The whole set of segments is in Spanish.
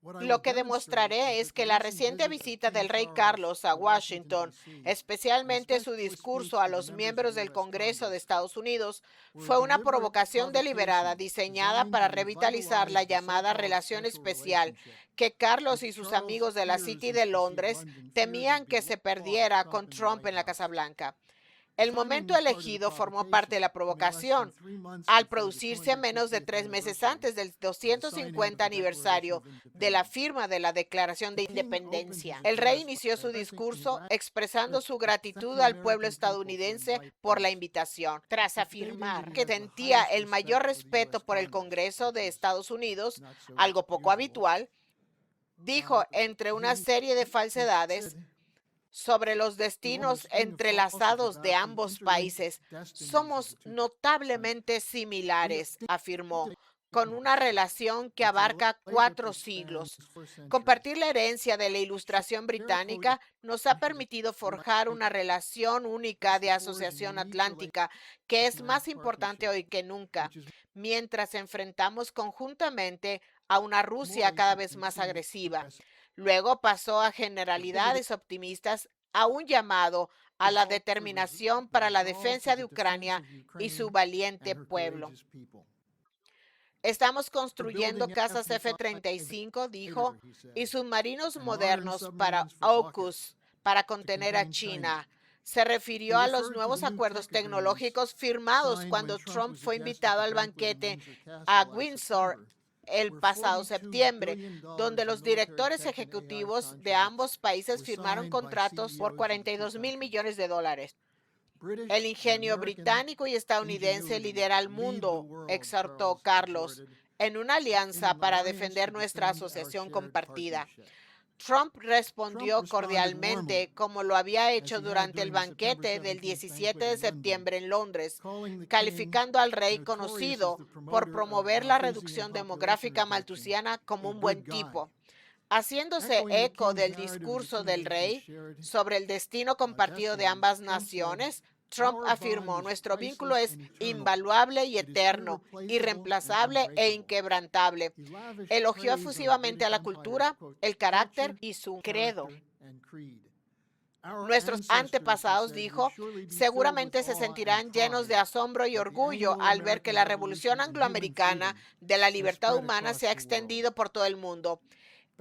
Lo que demostraré es que la reciente visita del rey Carlos a Washington, especialmente su discurso a los miembros del Congreso de Estados Unidos, fue una provocación deliberada diseñada para revitalizar la llamada relación especial que Carlos y sus amigos de la City de Londres temían que se perdiera con Trump en la Casa Blanca. El momento elegido formó parte de la provocación, al producirse menos de 3 meses antes del 250 aniversario de la firma de la Declaración de Independencia. El rey inició su discurso expresando su gratitud al pueblo estadounidense por la invitación, tras afirmar que sentía el mayor respeto por el Congreso de Estados Unidos, algo poco habitual. Dijo, entre una serie de falsedades, sobre los destinos entrelazados de ambos países. Somos notablemente similares, afirmó, con una relación que abarca 4 siglos. Compartir la herencia de la Ilustración británica nos ha permitido forjar una relación única de asociación atlántica que es más importante hoy que nunca, mientras enfrentamos conjuntamente a una Rusia cada vez más agresiva. Luego pasó a generalidades optimistas, a un llamado a la determinación para la defensa de Ucrania y su valiente pueblo. Estamos construyendo casas F-35, dijo, y submarinos modernos para AUKUS para contener a China. Se refirió a los nuevos acuerdos tecnológicos firmados cuando Trump fue invitado al banquete a Windsor el pasado septiembre, donde los directores ejecutivos de ambos países firmaron contratos por $42,000 millones. El ingenio británico y estadounidense lidera al mundo, exhortó Carlos, en una alianza para defender nuestra asociación compartida. Trump respondió cordialmente, como lo había hecho durante el banquete del 17 de septiembre en Londres, calificando al rey conocido por promover la reducción demográfica maltusiana como un buen tipo. Haciéndose eco del discurso del rey sobre el destino compartido de ambas naciones, Trump afirmó, nuestro vínculo es invaluable y eterno, irreemplazable e inquebrantable. Elogió efusivamente a la cultura, el carácter y su credo. Nuestros antepasados, dijo, seguramente se sentirán llenos de asombro y orgullo al ver que la revolución angloamericana de la libertad humana se ha extendido por todo el mundo.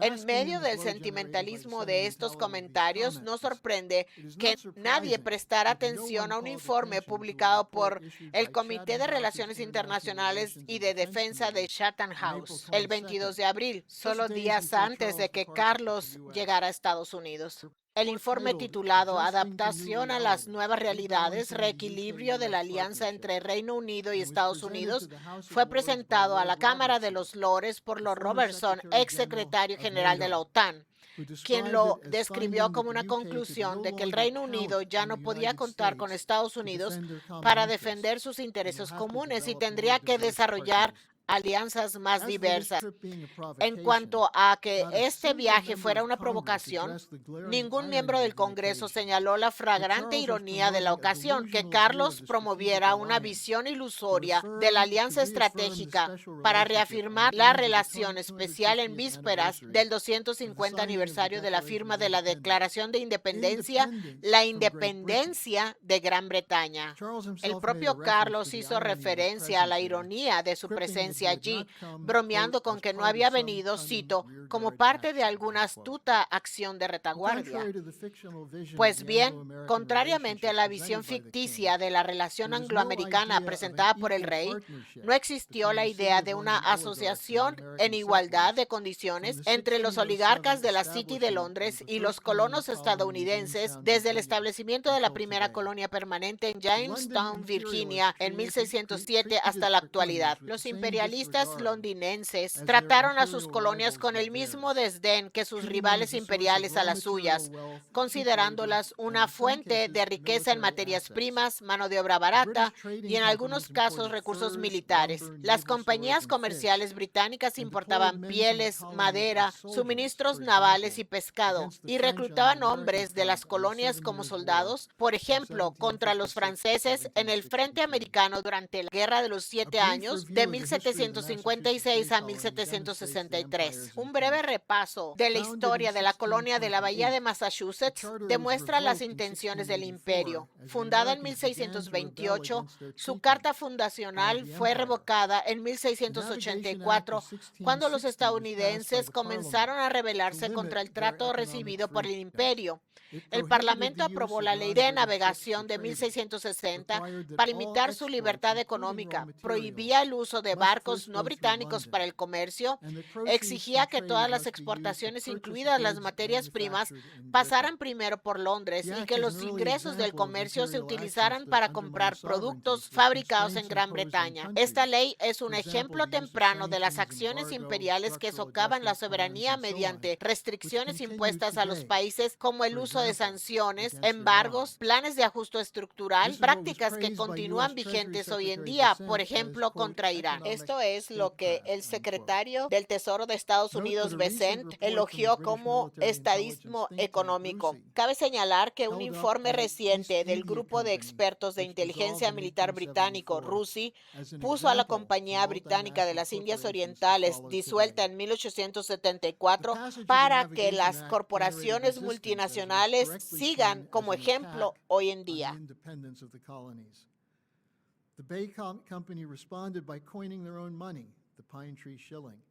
En medio del sentimentalismo de estos comentarios, no sorprende que nadie prestara atención a un informe publicado por el Comité de Relaciones Internacionales y de Defensa de Chatham House el 22 de abril, solo días antes de que Carlos llegara a Estados Unidos. El informe titulado Adaptación a las nuevas realidades, reequilibrio de la alianza entre Reino Unido y Estados Unidos, fue presentado a la Cámara de los Lores por Lord Robertson, ex secretario general de la OTAN, quien lo describió como una conclusión de que el Reino Unido ya no podía contar con Estados Unidos para defender sus intereses comunes y tendría que desarrollar alianzas más diversas. En cuanto a que este viaje fuera una provocación, ningún miembro del Congreso señaló la flagrante ironía de la ocasión, que Carlos promoviera una visión ilusoria de la alianza estratégica para reafirmar la relación especial en vísperas del 250 aniversario de la firma de la Declaración de Independencia, la independencia de Gran Bretaña. El propio Carlos hizo referencia a la ironía de su presencia allí, bromeando con que no había venido, cito, como parte de alguna astuta acción de retaguardia. Pues bien, contrariamente a la visión ficticia de la relación angloamericana presentada por el rey, no existió la idea de una asociación en igualdad de condiciones entre los oligarcas de la City de Londres y los colonos estadounidenses desde el establecimiento de la primera colonia permanente en Jamestown, Virginia, en 1607 hasta la actualidad. Los imperialistas londinenses trataron a sus colonias con el mismo desdén que sus rivales imperiales a las suyas, considerándolas una fuente de riqueza en materias primas, mano de obra barata y en algunos casos recursos militares. Las compañías comerciales británicas importaban pieles, madera, suministros navales y pescado, y reclutaban hombres de las colonias como soldados, por ejemplo, contra los franceses en el frente americano durante la Guerra de los 7 Años de 1700 1656 a 1763. Un breve repaso de la historia de la colonia de la Bahía de Massachusetts demuestra las intenciones del imperio. Fundada en 1628, su carta fundacional fue revocada en 1684, cuando los estadounidenses comenzaron a rebelarse contra el trato recibido por el imperio. El Parlamento aprobó la Ley de Navegación de 1660 para limitar su libertad económica, prohibía el uso de barcos no británicos para el comercio, exigía que todas las exportaciones, incluidas las materias primas, pasaran primero por Londres y que los ingresos del comercio se utilizaran para comprar productos fabricados en Gran Bretaña. Esta ley es un ejemplo temprano de las acciones imperiales que socavan la soberanía mediante restricciones impuestas a los países, como el uso de sanciones, embargos, planes de ajuste estructural, prácticas que continúan vigentes hoy en día, por ejemplo, contra Irán. Esto es lo que el secretario del Tesoro de Estados Unidos, Besant, elogió como estadismo económico. Cabe señalar que un informe reciente del Grupo de Expertos de Inteligencia Militar británico, RUSI, puso a la Compañía Británica de las Indias Orientales, disuelta en 1874, para que las corporaciones multinacionales sigan como ejemplo hoy en día. The Bay Company responded by coining their own money, the Pine Tree Shilling.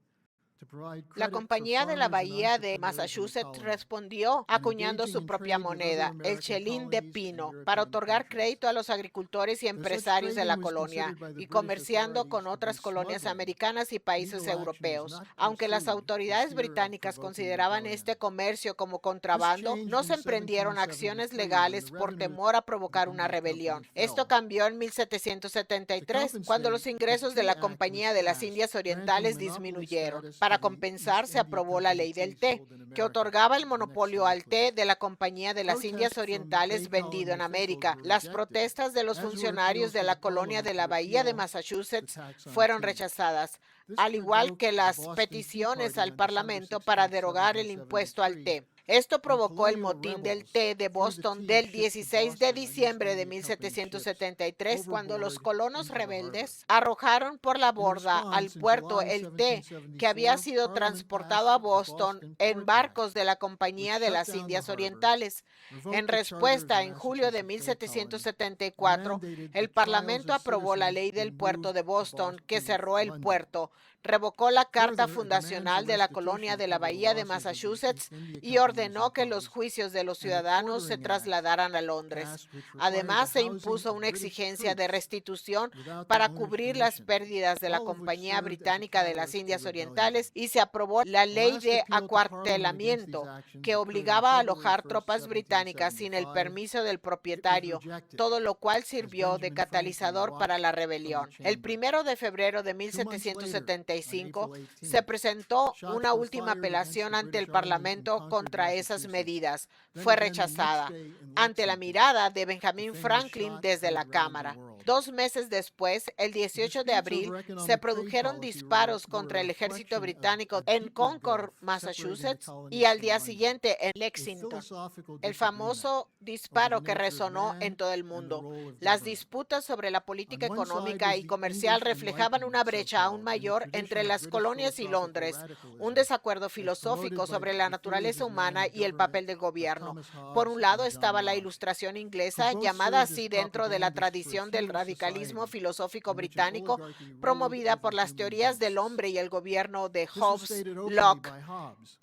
La Compañía de la Bahía de Massachusetts respondió acuñando su propia moneda, el chelín de pino, para otorgar crédito a los agricultores y empresarios de la colonia y comerciando con otras colonias americanas y países europeos. Aunque las autoridades británicas consideraban este comercio como contrabando, no se emprendieron acciones legales por temor a provocar una rebelión. Esto cambió en 1773, cuando los ingresos de la Compañía de las Indias Orientales disminuyeron. Para compensar, se aprobó la ley del té, que otorgaba el monopolio al té de la Compañía de las Indias Orientales vendido en América. Las protestas de los funcionarios de la colonia de la Bahía de Massachusetts fueron rechazadas, al igual que las peticiones al Parlamento para derogar el impuesto al té. Esto provocó el motín del té de Boston del 16 de diciembre de 1773, cuando los colonos rebeldes arrojaron por la borda al puerto el té que había sido transportado a Boston en barcos de la Compañía de las Indias Orientales. En respuesta, en julio de 1774, el Parlamento aprobó la ley del puerto de Boston, que cerró el puerto, revocó la carta fundacional de la colonia de la Bahía de Massachusetts y ordenó que los juicios de los ciudadanos se trasladaran a Londres. Además, se impuso una exigencia de restitución para cubrir las pérdidas de la Compañía Británica de las Indias Orientales y se aprobó la ley de acuartelamiento, que obligaba a alojar tropas británicas sin el permiso del propietario, todo lo cual sirvió de catalizador para la rebelión. El 1 de febrero de 1775 se presentó una última apelación ante el Parlamento contra esas medidas. Fue rechazada ante la mirada de Benjamin Franklin desde la Cámara. 2 meses después, el 18 de abril, se produjeron disparos contra el ejército británico en Concord, Massachusetts, y al día siguiente en Lexington. El famoso disparo que resonó en todo el mundo. Las disputas sobre la política económica y comercial reflejaban una brecha aún mayor entre las colonias y Londres, un desacuerdo filosófico sobre la naturaleza humana y el papel del gobierno. Por un lado estaba la Ilustración inglesa, llamada así dentro de la tradición del radicalismo filosófico británico, promovida por las teorías del hombre y el gobierno de Hobbes, Locke,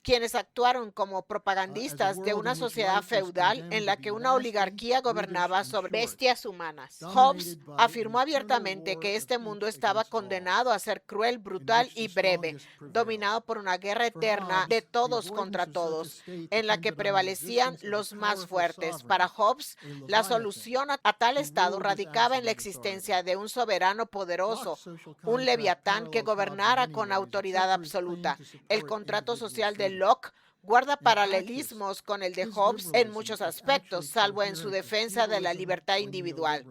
quienes actuaron como propagandistas de una sociedad feudal en la que una oligarquía gobernaba sobre bestias humanas. Hobbes afirmó abiertamente que este mundo estaba condenado a ser cruel, brutal y breve, dominado por una guerra eterna de todos contra todos, en la que prevalecían los más fuertes. Para Hobbes, la solución a tal estado radicaba en la existencia de un soberano poderoso, un leviatán que gobernara con autoridad absoluta. El contrato social de Locke guarda paralelismos con el de Hobbes en muchos aspectos, salvo en su defensa de la libertad individual.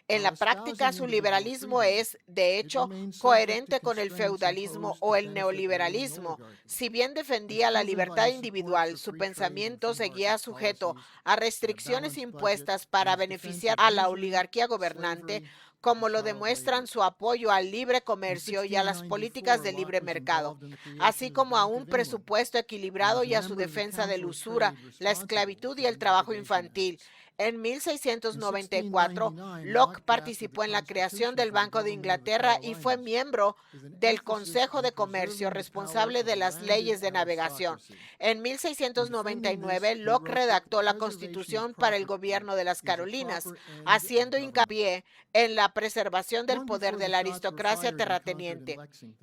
En la práctica, su liberalismo es, de hecho, coherente con el feudalismo o el neoliberalismo. Si bien defendía la libertad individual, su pensamiento seguía sujeto a restricciones impuestas para beneficiar a la oligarquía gobernante, como lo demuestran su apoyo al libre comercio y a las políticas de libre mercado, así como a un presupuesto equilibrado y a su defensa de la usura, la esclavitud y el trabajo infantil. En 1694, Locke participó en la creación del Banco de Inglaterra y fue miembro del Consejo de Comercio responsable de las leyes de navegación. En 1699, Locke redactó la Constitución para el gobierno de las Carolinas, haciendo hincapié en la preservación del poder de la aristocracia terrateniente.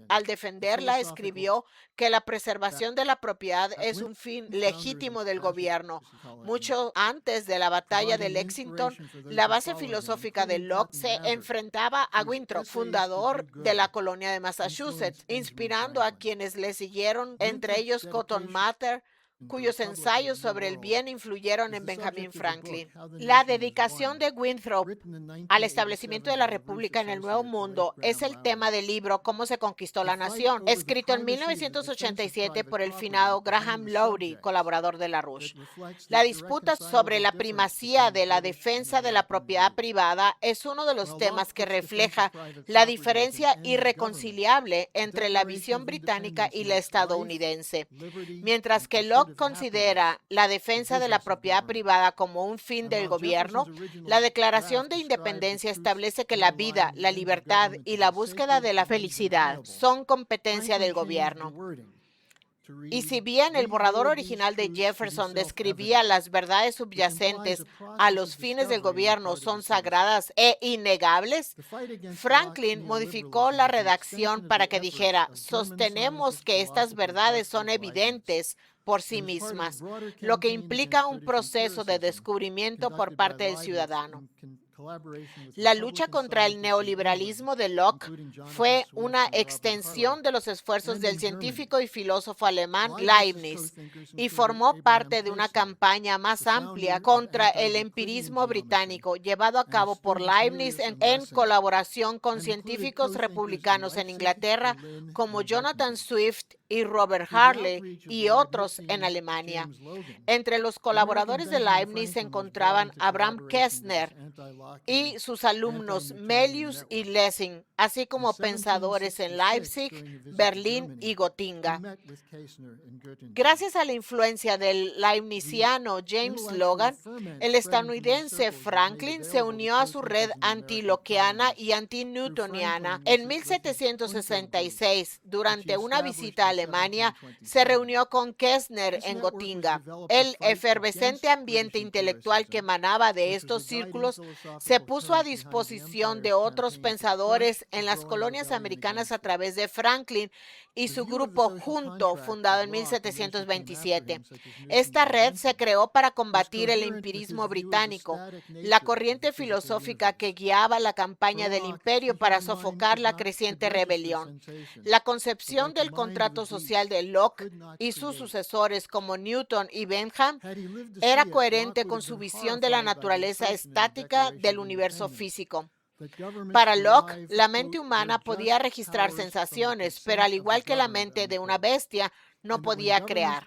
Al defenderla, escribió que la preservación de la propiedad es un fin legítimo del gobierno. Mucho antes de la batalla de Lexington, la base filosófica de Locke se enfrentaba a Winthrop, fundador de la colonia de Massachusetts, inspirando a quienes le siguieron, entre ellos Cotton Mather, cuyos ensayos sobre el bien influyeron en Benjamin Franklin. La dedicación de Winthrop al establecimiento de la República en el Nuevo Mundo es el tema del libro Cómo se conquistó la nación, escrito en 1987 por el finado Graham Lowry, colaborador de LaRouche. La disputa sobre la primacía de la defensa de la propiedad privada es uno de los temas que refleja la diferencia irreconciliable entre la visión británica y la estadounidense. Mientras que Locke considera la defensa de la propiedad privada como un fin del gobierno, la Declaración de Independencia establece que la vida, la libertad y la búsqueda de la felicidad son competencia del gobierno. Y si bien el borrador original de Jefferson describía las verdades subyacentes a los fines del gobierno son sagradas e innegables, Franklin modificó la redacción para que dijera: sostenemos que estas verdades son evidentes por sí mismas, lo que implica un proceso de descubrimiento por parte del ciudadano. La lucha contra el neoliberalismo de Locke fue una extensión de los esfuerzos del científico y filósofo alemán Leibniz y formó parte de una campaña más amplia contra el empirismo británico llevado a cabo por Leibniz en colaboración con científicos republicanos en Inglaterra como Jonathan Swift y Robert Harley y otros en Alemania. Entre los colaboradores de Leibniz se encontraban Abraham Kästner y sus alumnos Melius y Lessing, así como pensadores en Leipzig, Berlín y Gotinga. Gracias a la influencia del leibniziano James Logan, el estadounidense Franklin se unió a su red anti-lockeana y anti-newtoniana. En 1766, durante una visita a Alemania, se reunió con Kästner en Gotinga. El efervescente ambiente intelectual que emanaba de estos círculos se puso a disposición de otros pensadores en las colonias americanas a través de Franklin y su grupo Junto, fundado en 1727. Esta red se creó para combatir el empirismo británico, la corriente filosófica que guiaba la campaña del imperio para sofocar la creciente rebelión. La concepción del contrato social de Locke y sus sucesores como Newton y Bentham era coherente con su visión de la naturaleza estática del universo físico. Para Locke, la mente humana podía registrar sensaciones, pero al igual que la mente de una bestia, no podía crear.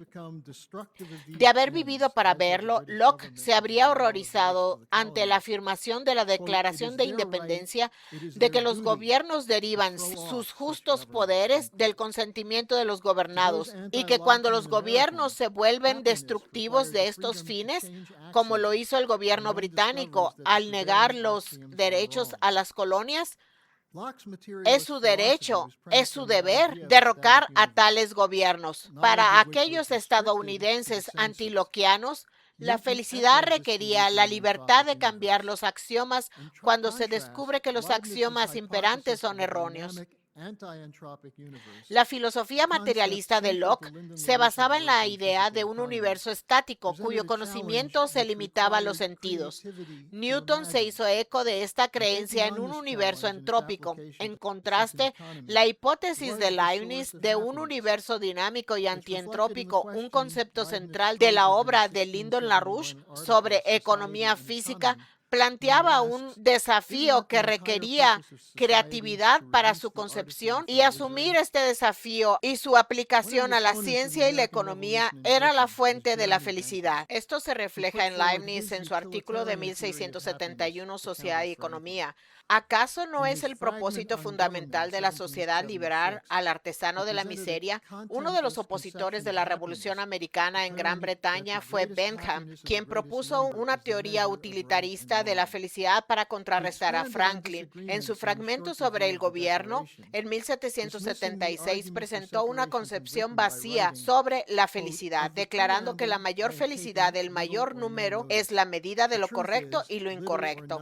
De haber vivido para verlo, Locke se habría horrorizado ante la afirmación de la Declaración de Independencia de que los gobiernos derivan sus justos poderes del consentimiento de los gobernados y que cuando los gobiernos se vuelven destructivos de estos fines, como lo hizo el gobierno británico al negar los derechos a las colonias, es su derecho, es su deber derrocar a tales gobiernos. Para aquellos estadounidenses antiloquianos, la felicidad requería la libertad de cambiar los axiomas cuando se descubre que los axiomas imperantes son erróneos. La filosofía materialista de Locke se basaba en la idea de un universo estático cuyo conocimiento se limitaba a los sentidos. Newton se hizo eco de esta creencia en un universo entrópico. En contraste, la hipótesis de Leibniz de un universo dinámico y antientrópico, un concepto central de la obra de Lyndon LaRouche sobre economía física, planteaba un desafío que requería creatividad para su concepción, y asumir este desafío y su aplicación a la ciencia y la economía era la fuente de la felicidad. Esto se refleja en Leibniz en su artículo de 1671, Sociedad y Economía. ¿Acaso no es el propósito fundamental de la sociedad liberar al artesano de la miseria? Uno de los opositores de la Revolución Americana en Gran Bretaña fue Bentham, quien propuso una teoría utilitarista de la felicidad para contrarrestar a Franklin. En su fragmento sobre el gobierno, en 1776 presentó una concepción vacía sobre la felicidad, declarando que la mayor felicidad del mayor número es la medida de lo correcto y lo incorrecto.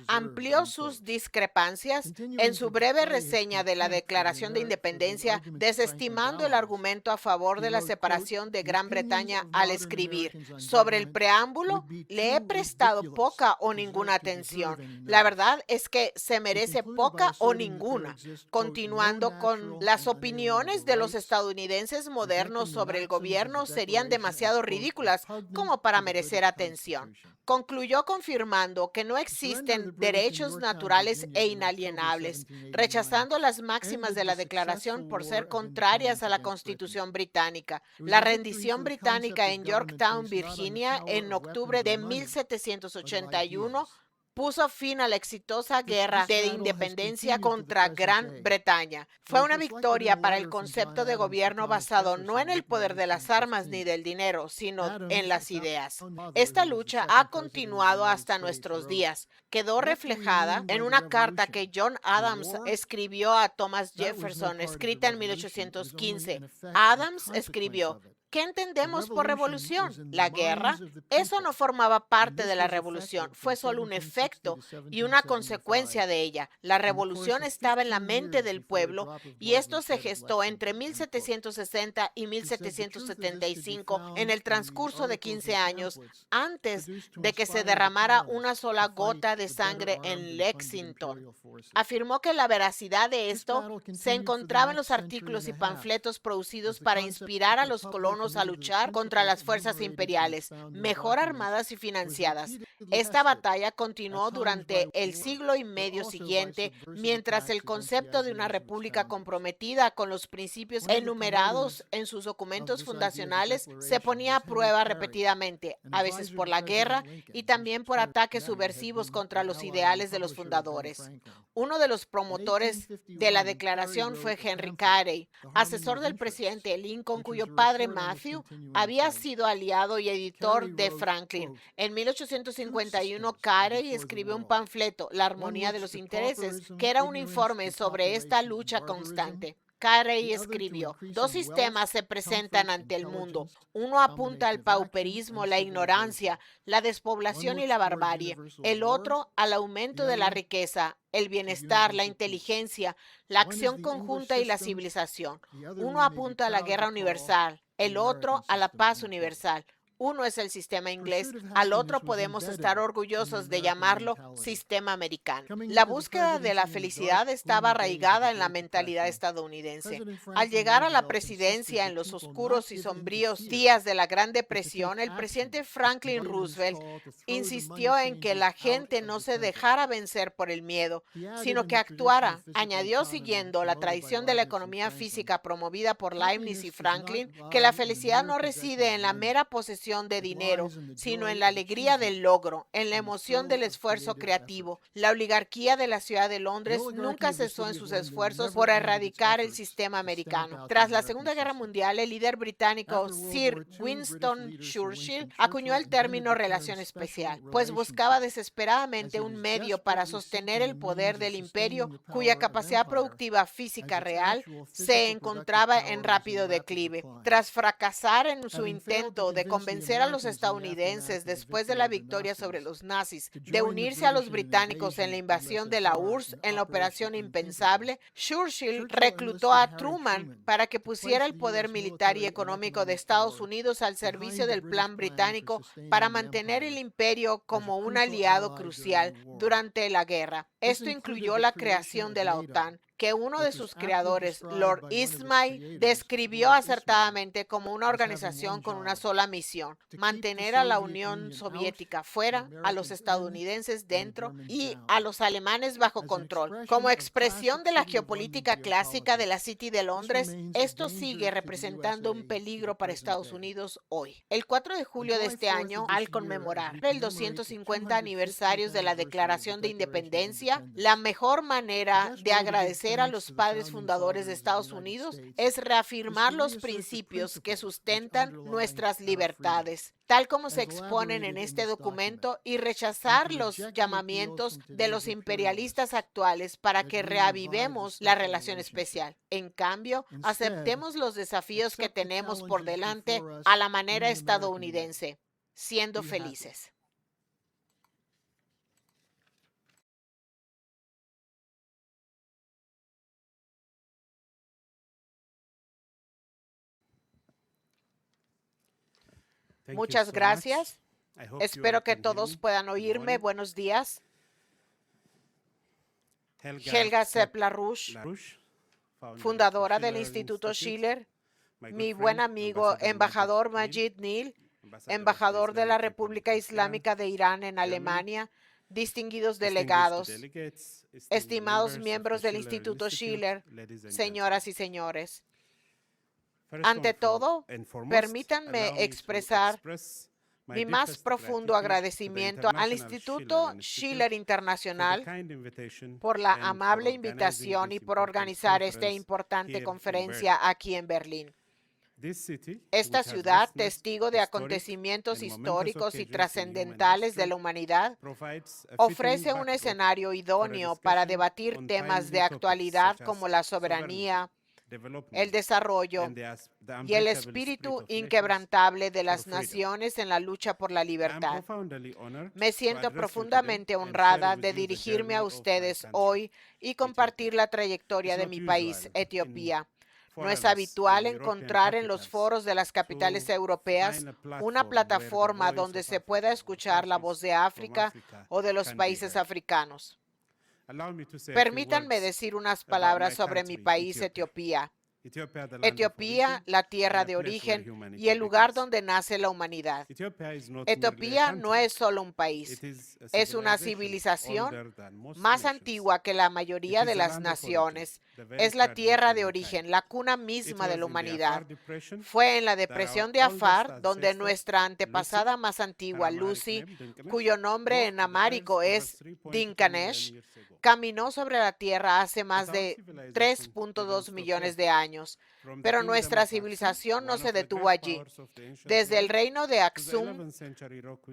Amplió sus discrepancias en su breve reseña de la Declaración de Independencia, desestimando el argumento a favor de la separación de Gran Bretaña al escribir: sobre el preámbulo le he prestado poca o ninguna atención. La verdad es que se merece poca o ninguna. Continuando con las opiniones de los estadounidenses modernos sobre el gobierno serían demasiado ridículas como para merecer atención. Concluyó confirmando que no existen derechos naturales e inalienables, rechazando las máximas de la Declaración por ser contrarias a la Constitución británica. La rendición británica en Yorktown, Virginia, en octubre de 1781, puso fin a la exitosa guerra de independencia contra Gran Bretaña. Fue una victoria para el concepto de gobierno basado no en el poder de las armas ni del dinero, sino en las ideas. Esta lucha ha continuado hasta nuestros días. Quedó reflejada en una carta que John Adams escribió a Thomas Jefferson, escrita en 1815. Adams escribió: ¿qué entendemos por revolución? ¿La guerra? Eso no formaba parte de la revolución, fue solo un efecto y una consecuencia de ella. La revolución estaba en la mente del pueblo, y esto se gestó entre 1760 y 1775, en el transcurso de 15 años, antes de que se derramara una sola gota de sangre en Lexington. Afirmó que la veracidad de esto se encontraba en los artículos y panfletos producidos para inspirar a los colonos a luchar contra las fuerzas imperiales, mejor armadas y financiadas. Esta batalla continuó durante el siglo y medio siguiente, mientras el concepto de una república comprometida con los principios enumerados en sus documentos fundacionales se ponía a prueba repetidamente, a veces por la guerra y también por ataques subversivos contra los ideales de los fundadores. Uno de los promotores de la declaración fue Henry Carey, asesor del presidente Lincoln, cuyo padre Matthew había sido aliado y editor de Franklin. En 1851, Carey escribió un panfleto, La armonía de los intereses, que era un informe sobre esta lucha constante. Carey escribió: dos sistemas se presentan ante el mundo. Uno apunta al pauperismo, la ignorancia, la despoblación y la barbarie. El otro al aumento de la riqueza, el bienestar, la inteligencia, la acción conjunta y la civilización. Uno apunta a la guerra universal, el otro a la paz universal. Uno es el sistema inglés, al otro podemos estar orgullosos de llamarlo sistema americano. La búsqueda de la felicidad estaba arraigada en la mentalidad estadounidense. Al llegar a la presidencia en los oscuros y sombríos días de la Gran Depresión, el presidente Franklin Roosevelt insistió en que la gente no se dejara vencer por el miedo, sino que actuara. Añadió, siguiendo la tradición de la economía física promovida por Leibniz y Franklin, que la felicidad no reside en la mera posesión de dinero, sino en la alegría del logro, en la emoción del esfuerzo creativo. La oligarquía de la ciudad de Londres nunca cesó en sus esfuerzos por erradicar el sistema americano. Tras la Segunda Guerra Mundial, el líder británico Sir Winston Churchill acuñó el término relación especial, pues buscaba desesperadamente un medio para sostener el poder del imperio, cuya capacidad productiva física real se encontraba en rápido declive. Tras fracasar en su intento de convencer a los estadounidenses después de la victoria sobre los nazis de unirse a los británicos en la invasión de la URSS en la Operación Impensable, Churchill reclutó a Truman para que pusiera el poder militar y económico de Estados Unidos al servicio del plan británico para mantener el imperio como un aliado crucial durante la guerra. Esto incluyó la creación de la OTAN, que uno de which was sus aptly creadores, described Lord by one of its Ismay, creators, describió Lord Ismay, acertadamente como una as having organización one con una job: sola misión: to keep the mantener a la Soviet Unión Union out Soviética and fuera, a los Americans in estadounidenses and the dentro Germans y down. a los alemanes bajo As an control. expression Como of expresión classic de la City of London geopolítica clásica de la geopolitics, City de this Londres, remains a esto danger sigue to the representando un USA to peligro the para present Estados day. Unidos hoy. El 4 de On julio de July este 4th año, of this al year, as conmemorar we el commemorate the 250 aniversarios 250th de la anniversary of the Declaración de Declaration of Independencia, la Independence, mejor the manera best de way to give agradecer a thanks los to the padres founding fundadores de sovereigns of the Estados United Unidos States es is reafirmar to los reassert the principios que principles which sustentan underlie nuestras our freedom, libertades, tal como se as exponen en elaborated in este this document, documento, y and rechazar to los reject the appeals llamamientos from de today's los imperialistas imperialists actuales para that que we revive the reavivemos la special relación relationship. especial. En cambio, Instead, aceptemos los desafíos que accept the tenemos por challenges delante before a us la in manera the American way. estadounidense, siendo Be happy. felices. Muchas gracias. Espero que todos puedan oírme. Buenos días. Helga Sepp-LaRouche, fundadora del Instituto Schiller, mi buen amigo embajador Majid Neal, embajador de la República Islámica de Irán en Alemania, distinguidos delegados, estimados miembros del Instituto Schiller, señoras y señores. Ante todo, permítanme expresar mi más profundo agradecimiento al Instituto Schiller Internacional por la amable invitación y por organizar esta importante conferencia aquí en Berlín. Esta ciudad, testigo de acontecimientos históricos y trascendentales de la humanidad, ofrece un escenario idóneo para debatir temas de actualidad como la soberanía, el desarrollo y el espíritu inquebrantable de las naciones en la lucha por la libertad. Me siento profundamente honrada de dirigirme a ustedes hoy y compartir la trayectoria de mi país, Etiopía. No es habitual encontrar en los foros de las capitales europeas una plataforma donde se pueda escuchar la voz de África o de los países africanos. Permítanme decir unas palabras sobre mi país, Etiopía. Etiopía, la tierra de origen y el lugar donde nace la humanidad. Etiopía no es solo un país, es una civilización más antigua que la mayoría de las naciones. Es la tierra de origen, la cuna misma de la humanidad. Fue en la depresión de Afar donde nuestra antepasada más antigua, Lucy, cuyo nombre en amárico es Dinkanesh, caminó sobre la tierra hace más de 3.2 millones de años. Pero nuestra civilización no se detuvo allí. Desde el reino de Aksum,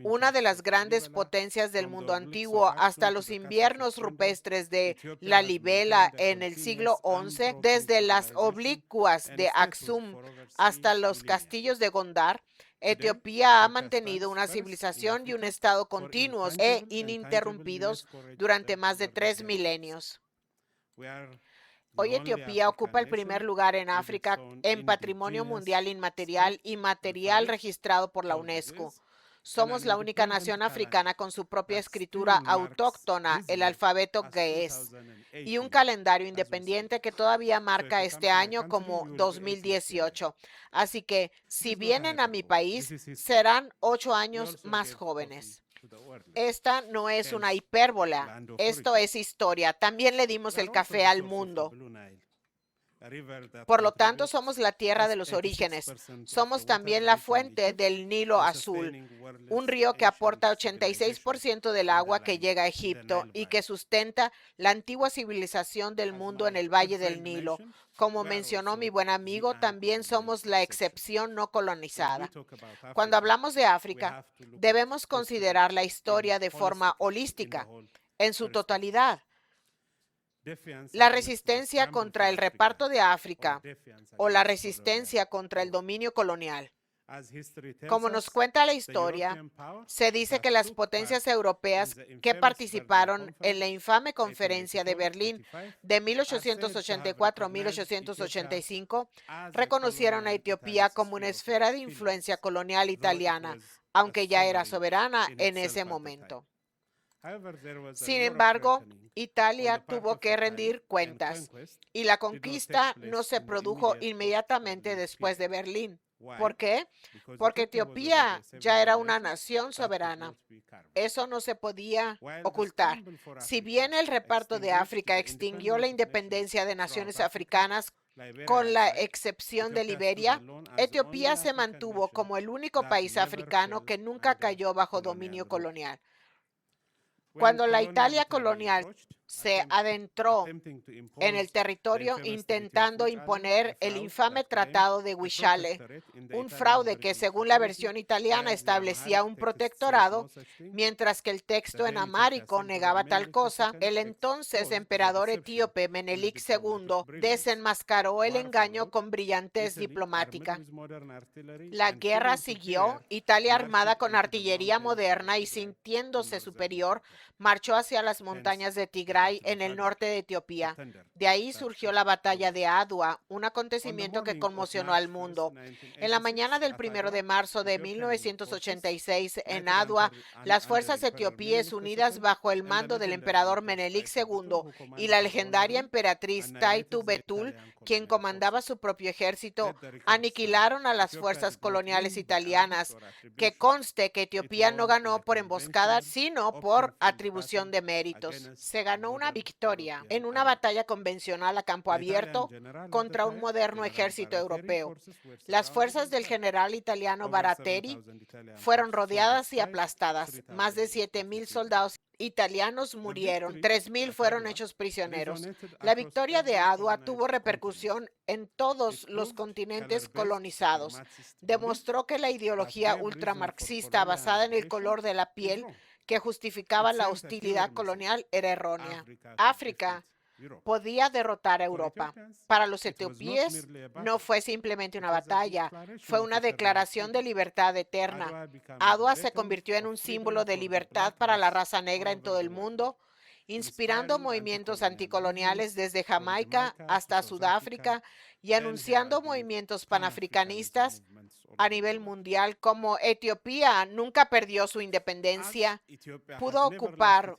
una de las grandes potencias del mundo antiguo, hasta los inviernos rupestres de Lalibela en el siglo XI, desde las oblicuas de Aksum hasta los castillos de Gondar, Etiopía ha mantenido una civilización y un estado continuos e ininterrumpidos durante más de 3 milenios. Hoy Etiopía ocupa el primer lugar en África en patrimonio mundial inmaterial y material registrado por la UNESCO. Somos la única nación africana con su propia escritura autóctona, el alfabeto Ge'ez, y un calendario independiente que todavía marca este año como 2018. Así que, si vienen a mi país, serán 8 años más jóvenes. Esta no es una hipérbola, esto es historia. También le dimos el café al mundo. Por lo tanto, somos la tierra de los orígenes. Somos también la fuente del Nilo Azul, un río que aporta 86% del agua que llega a Egipto y que sustenta la antigua civilización del mundo en el Valle del Nilo. Como mencionó mi buen amigo, también somos la excepción no colonizada. Cuando hablamos de África, debemos considerar la historia de forma holística, en su totalidad. La resistencia contra el reparto de África o la resistencia contra el dominio colonial. Como nos cuenta la historia, se dice que las potencias europeas que participaron en la infame conferencia de Berlín de 1884-1885 reconocieron a Etiopía como una esfera de influencia colonial italiana, aunque ya era soberana en ese momento. Sin embargo, Italia tuvo que rendir cuentas y la conquista no se produjo inmediatamente después de Berlín. ¿Por qué? Porque Etiopía ya era una nación soberana. Eso no se podía ocultar. Si bien el reparto de África extinguió la independencia de naciones africanas, con la excepción de Liberia, Etiopía se mantuvo como el único país africano que nunca cayó bajo dominio colonial. Cuando la Italia colonial se adentró en el territorio intentando imponer el infame Tratado de Guichale, un fraude que, según la versión italiana, establecía un protectorado, mientras que el texto en amárico negaba tal cosa. El entonces emperador etíope Menelik II desenmascaró el engaño con brillantez diplomática. La guerra siguió. Italia, armada con artillería moderna y sintiéndose superior, marchó hacia las montañas de Tigray en el norte de Etiopía. De ahí surgió la batalla de Adwa, un acontecimiento que conmocionó al mundo. En la mañana del 1 de marzo de 1986, en Adwa, las fuerzas etíopes unidas bajo el mando del emperador Menelik II y la legendaria emperatriz Taitu Betul, quien comandaba su propio ejército, aniquilaron a las fuerzas coloniales italianas. Que conste que Etiopía no ganó por emboscada, sino por atribución de méritos. Se ganó una victoria en una batalla convencional a campo abierto contra un moderno ejército europeo. Las fuerzas del general italiano Baratteri fueron rodeadas y aplastadas. Más de 7,000 soldados italianos murieron, 3,000 fueron hechos prisioneros. La victoria de Adwa tuvo repercusión en todos los continentes colonizados. Demostró que la ideología ultramarxista basada en el color de la piel que justificaba la hostilidad colonial era errónea. África podía derrotar a Europa. Para los etíopes no fue simplemente una batalla, fue una declaración de libertad eterna. Adwa se convirtió en un símbolo de libertad para la raza negra en todo el mundo, inspirando movimientos anticoloniales desde Jamaica hasta Sudáfrica y anunciando movimientos panafricanistas a nivel mundial. Como Etiopía nunca perdió su independencia, pudo ocupar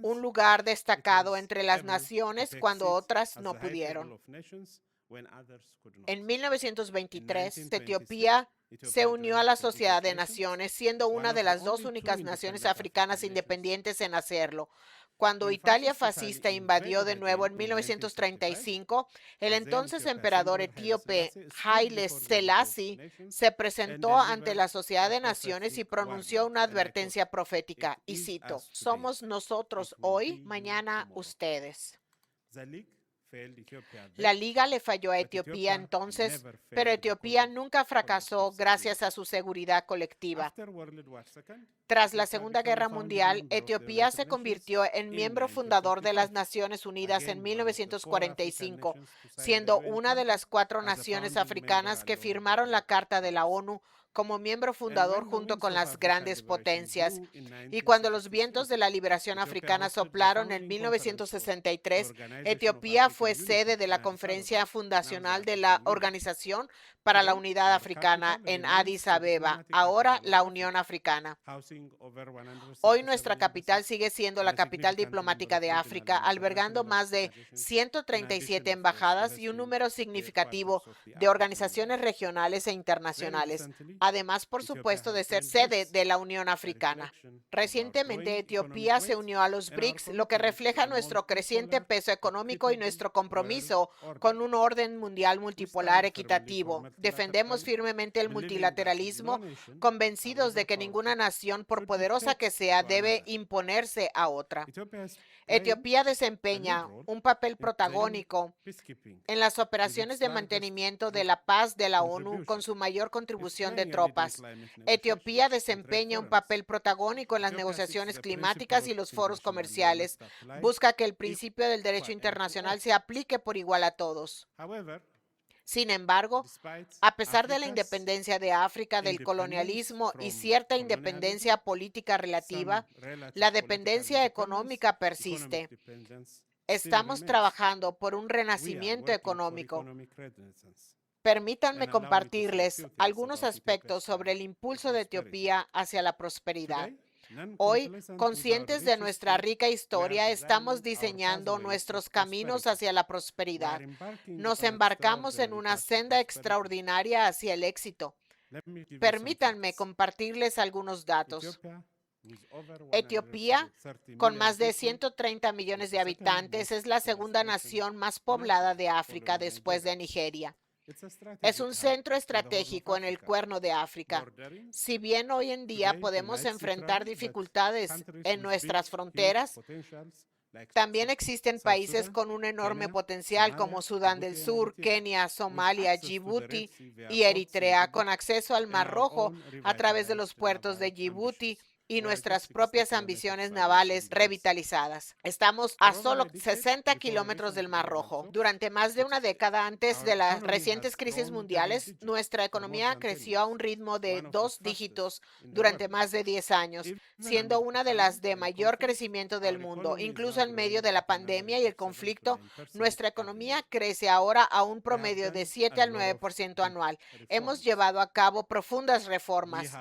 un lugar destacado entre las naciones cuando otras no pudieron. En 1923, Etiopía se unió a la Sociedad de Naciones, siendo una de las dos únicas naciones africanas independientes en hacerlo. Cuando Italia fascista invadió de nuevo en 1935, el entonces emperador etíope Haile Selassie se presentó ante la Sociedad de Naciones y pronunció una advertencia profética, y cito: "Somos nosotros hoy, mañana ustedes". La Liga le falló a Etiopía entonces, pero Etiopía nunca fracasó gracias a su seguridad colectiva. Tras la Segunda Guerra Mundial, Etiopía se convirtió en miembro fundador de las Naciones Unidas en 1945, siendo una de las 4 naciones africanas que firmaron la Carta de la ONU como miembro fundador junto con las grandes potencias. Y cuando los vientos de la liberación africana soplaron en 1963, Etiopía fue sede de la conferencia fundacional de la Organización para la Unidad Africana en Addis Abeba, ahora la Unión Africana. Hoy nuestra capital sigue siendo la capital diplomática de África, albergando más de 137 embajadas y un número significativo de organizaciones regionales e internacionales, además, por supuesto, de ser sede de la Unión Africana. Recientemente, Etiopía se unió a los BRICS, lo que refleja nuestro creciente peso económico y nuestro compromiso con un orden mundial multipolar equitativo. Defendemos firmemente el multilateralismo, convencidos de que ninguna nación, por poderosa que sea, debe imponerse a otra. Etiopía desempeña un papel protagónico en las operaciones de mantenimiento de la paz de la ONU con su mayor contribución de tropas. Etiopía desempeña un papel protagónico en las negociaciones climáticas y los foros comerciales. Busca que el principio del derecho internacional se aplique por igual a todos. Sin embargo, a pesar de la independencia de África del colonialismo y cierta independencia política relativa, la dependencia económica persiste. Estamos trabajando por un renacimiento económico. Permítanme compartirles algunos aspectos sobre el impulso de Etiopía hacia la prosperidad. Hoy, conscientes de nuestra rica historia, estamos diseñando nuestros caminos hacia la prosperidad. Nos embarcamos en una senda extraordinaria hacia el éxito. Permítanme compartirles algunos datos. Etiopía, con más de 130 millones de habitantes, es la segunda nación más poblada de África después de Nigeria. Es un centro estratégico en el Cuerno de África. Si bien hoy en día podemos enfrentar dificultades en nuestras fronteras, también existen países con un enorme potencial como Sudán del Sur, Kenia, Somalia, Djibouti y Eritrea, con acceso al Mar Rojo a través de los puertos de Djibouti y nuestras propias ambiciones navales revitalizadas. Estamos a solo 60 kilómetros del Mar Rojo. Durante más de una década antes de las recientes crisis mundiales, nuestra economía creció a un ritmo de 2 dígitos durante más de 10 años, siendo una de las de mayor crecimiento del mundo. Incluso en medio de la pandemia y el conflicto, nuestra economía crece ahora a un promedio de 7 al 9% anual. Hemos llevado a cabo profundas reformas.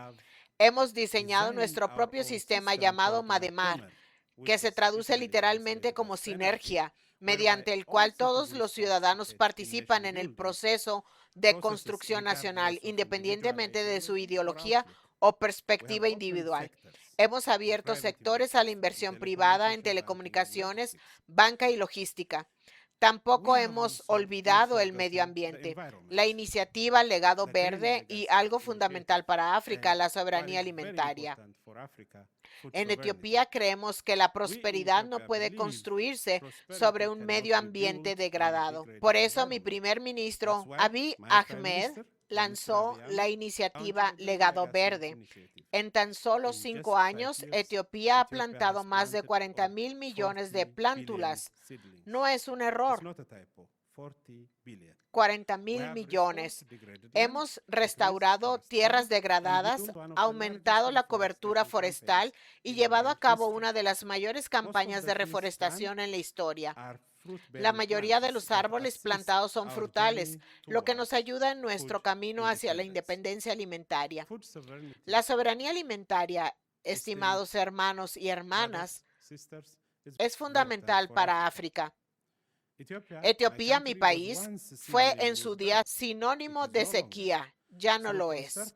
Hemos diseñado nuestro propio sistema llamado Mademar, que se traduce literalmente como sinergia, mediante el cual todos los ciudadanos participan en el proceso de construcción nacional, independientemente de su ideología o perspectiva individual. Hemos abierto sectores a la inversión privada en telecomunicaciones, banca y logística. Tampoco hemos olvidado el medio ambiente, la iniciativa Legado Verde y algo fundamental para África, la soberanía alimentaria. En Etiopía creemos que la prosperidad no puede construirse sobre un medio ambiente degradado. Por eso mi primer ministro, Abiy Ahmed, lanzó la iniciativa Legado Verde. En tan solo 5 años, Etiopía ha plantado más de 40,000 millones de plántulas. No es un error. 40,000 millones. Hemos restaurado tierras degradadas, aumentado la cobertura forestal y llevado a cabo una de las mayores campañas de reforestación en la historia. La mayoría de los árboles plantados son frutales, lo que nos ayuda en nuestro camino hacia la independencia alimentaria. La soberanía alimentaria, estimados hermanos y hermanas, es fundamental para África. Etiopía, mi país, fue en su día sinónimo de sequía. Ya no lo es.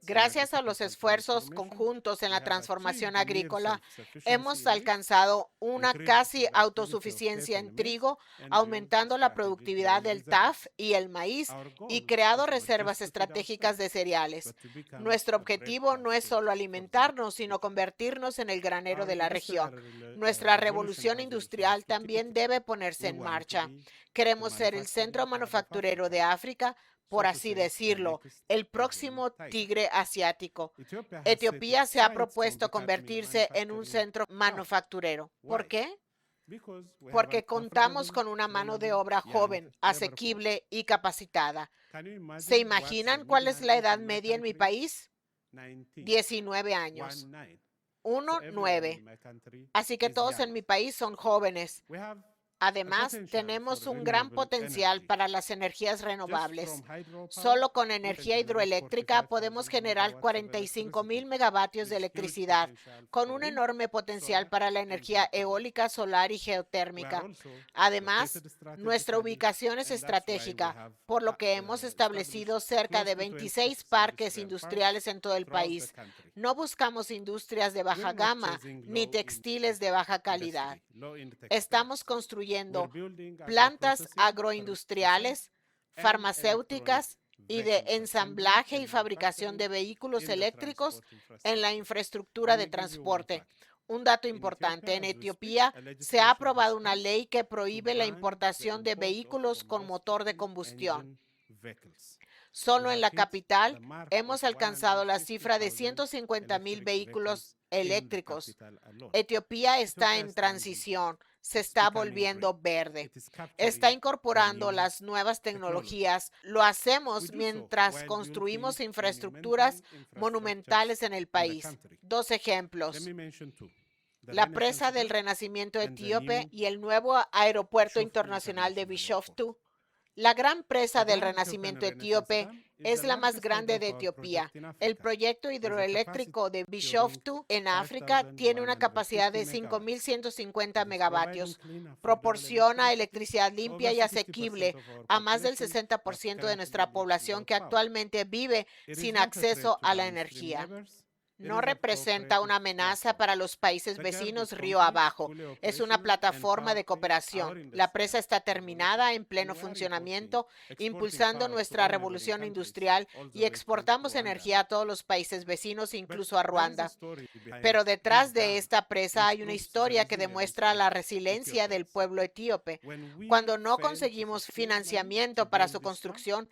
Gracias a los esfuerzos conjuntos en la transformación agrícola, hemos alcanzado una casi autosuficiencia en trigo, aumentando la productividad del TAF y el maíz y creado reservas estratégicas de cereales. Nuestro objetivo no es solo alimentarnos, sino convertirnos en el granero de la región. Nuestra revolución industrial también debe ponerse en marcha. Queremos ser el centro manufacturero de África, por así decirlo, el próximo tigre asiático. Etiopía se ha propuesto convertirse en un centro manufacturero. ¿Por qué? Porque contamos con una mano de obra joven, asequible y capacitada. ¿Se imaginan cuál es la edad media en mi país? 19 años. 9. Así que todos en mi país son jóvenes. Además, tenemos un gran potencial para las energías renovables. Solo con energía hidroeléctrica podemos generar 45,000 megavatios de electricidad, con un enorme potencial para la energía eólica, solar y geotérmica. Además, nuestra ubicación es estratégica, por lo que hemos establecido cerca de 26 parques industriales en todo el país. No buscamos industrias de baja gama ni textiles de baja calidad. Estamos construyendo plantas agroindustriales, farmacéuticas y de ensamblaje y fabricación de vehículos eléctricos en la infraestructura de transporte. Un dato importante, en Etiopía se ha aprobado una ley que prohíbe la importación de vehículos con motor de combustión. Solo en la capital hemos alcanzado la cifra de 150,000 vehículos eléctricos. Etiopía está en transición, se está volviendo verde, está incorporando las nuevas tecnologías. Lo hacemos mientras construimos infraestructuras monumentales en el país. 2 ejemplos. La presa del Renacimiento etíope y el nuevo aeropuerto internacional de Bishoftu. La gran presa del renacimiento etíope es la más grande de Etiopía. El proyecto hidroeléctrico de Bishoftu en África tiene una capacidad de 5.150 megavatios. Proporciona electricidad limpia y asequible a más del 60% de nuestra población que actualmente vive sin acceso a la energía. No representa una amenaza para los países vecinos río abajo. Es una plataforma de cooperación. La presa está terminada, en pleno funcionamiento, impulsando nuestra revolución industrial y exportamos energía a todos los países vecinos, incluso a Ruanda. Pero detrás de esta presa hay una historia que demuestra la resiliencia del pueblo etíope. Cuando no conseguimos financiamiento para su construcción,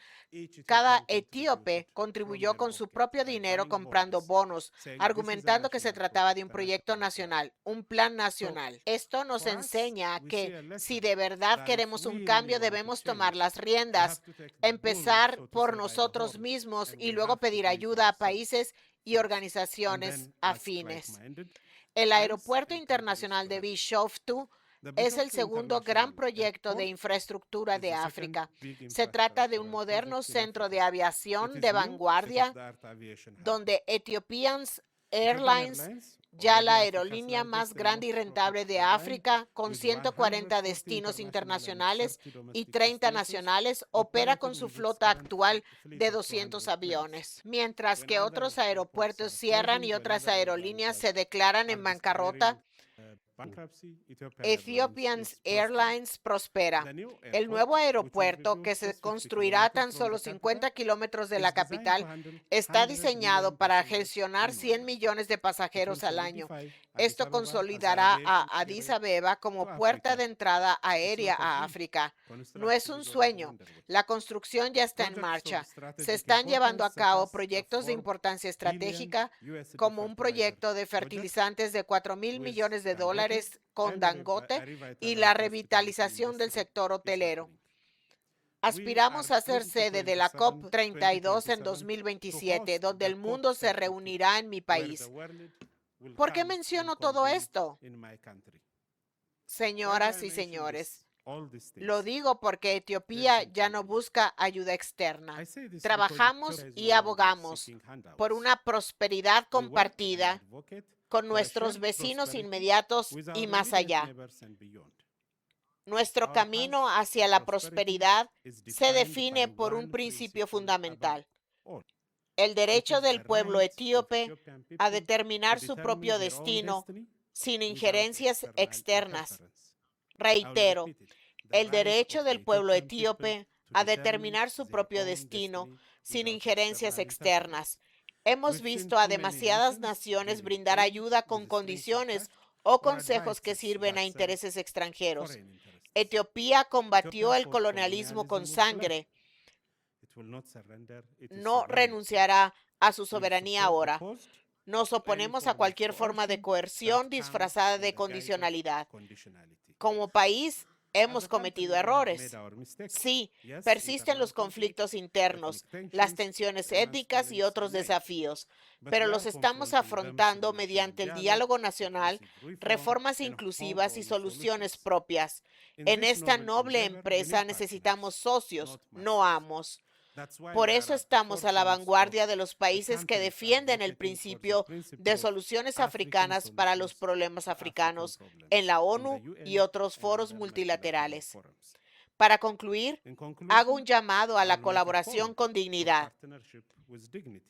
cada etíope contribuyó con su propio dinero comprando bonos, argumentando que se trataba de un proyecto nacional, un plan nacional. Esto nos enseña que si de verdad queremos un cambio, debemos tomar las riendas, empezar por nosotros mismos y luego pedir ayuda a países y organizaciones afines. El Aeropuerto Internacional de Bishoftu es el segundo gran proyecto de infraestructura de África. Se trata de un moderno centro de aviación de vanguardia donde Ethiopian Airlines, ya la aerolínea más grande y rentable de África, con 140 destinos internacionales y 30 nacionales, opera con su flota actual de 200 aviones, mientras que otros aeropuertos cierran y otras aerolíneas se declaran en bancarrota. Ethiopian Airlines prospera. El nuevo aeropuerto, que se construirá a tan solo 50 kilómetros de la capital, está diseñado para gestionar 100 millones de pasajeros al año. Esto consolidará a Addis Abeba como puerta de entrada aérea a África. No es un sueño. La construcción ya está en marcha. Se están llevando a cabo proyectos de importancia estratégica, como un proyecto de fertilizantes de $4,000 millones con Dangote y la revitalización del sector hotelero. Aspiramos a ser sede de la COP32 en 2027, donde el mundo se reunirá en mi país. ¿Por qué menciono todo esto? Señoras y señores, lo digo porque Etiopía ya no busca ayuda externa. Trabajamos y abogamos por una prosperidad compartida con nuestros vecinos inmediatos y más allá. Nuestro camino hacia la prosperidad se define por un principio fundamental: el derecho del pueblo etíope a determinar su propio destino sin injerencias externas. Reitero, el derecho del pueblo etíope a determinar su propio destino sin injerencias externas. Hemos visto a demasiadas naciones brindar ayuda con condiciones o consejos que sirven a intereses extranjeros. Etiopía combatió el colonialismo con sangre. No renunciará a su soberanía ahora. Nos oponemos a cualquier forma de coerción disfrazada de condicionalidad. Como país, hemos cometido errores. Sí, persisten los conflictos internos, las tensiones étnicas y otros desafíos, pero los estamos afrontando mediante el diálogo nacional, reformas inclusivas y soluciones propias. En esta noble empresa necesitamos socios, no amos. Por eso estamos a la vanguardia de los países que defienden el principio de soluciones africanas para los problemas africanos en la ONU y otros foros multilaterales. Para concluir, hago un llamado a la colaboración con dignidad.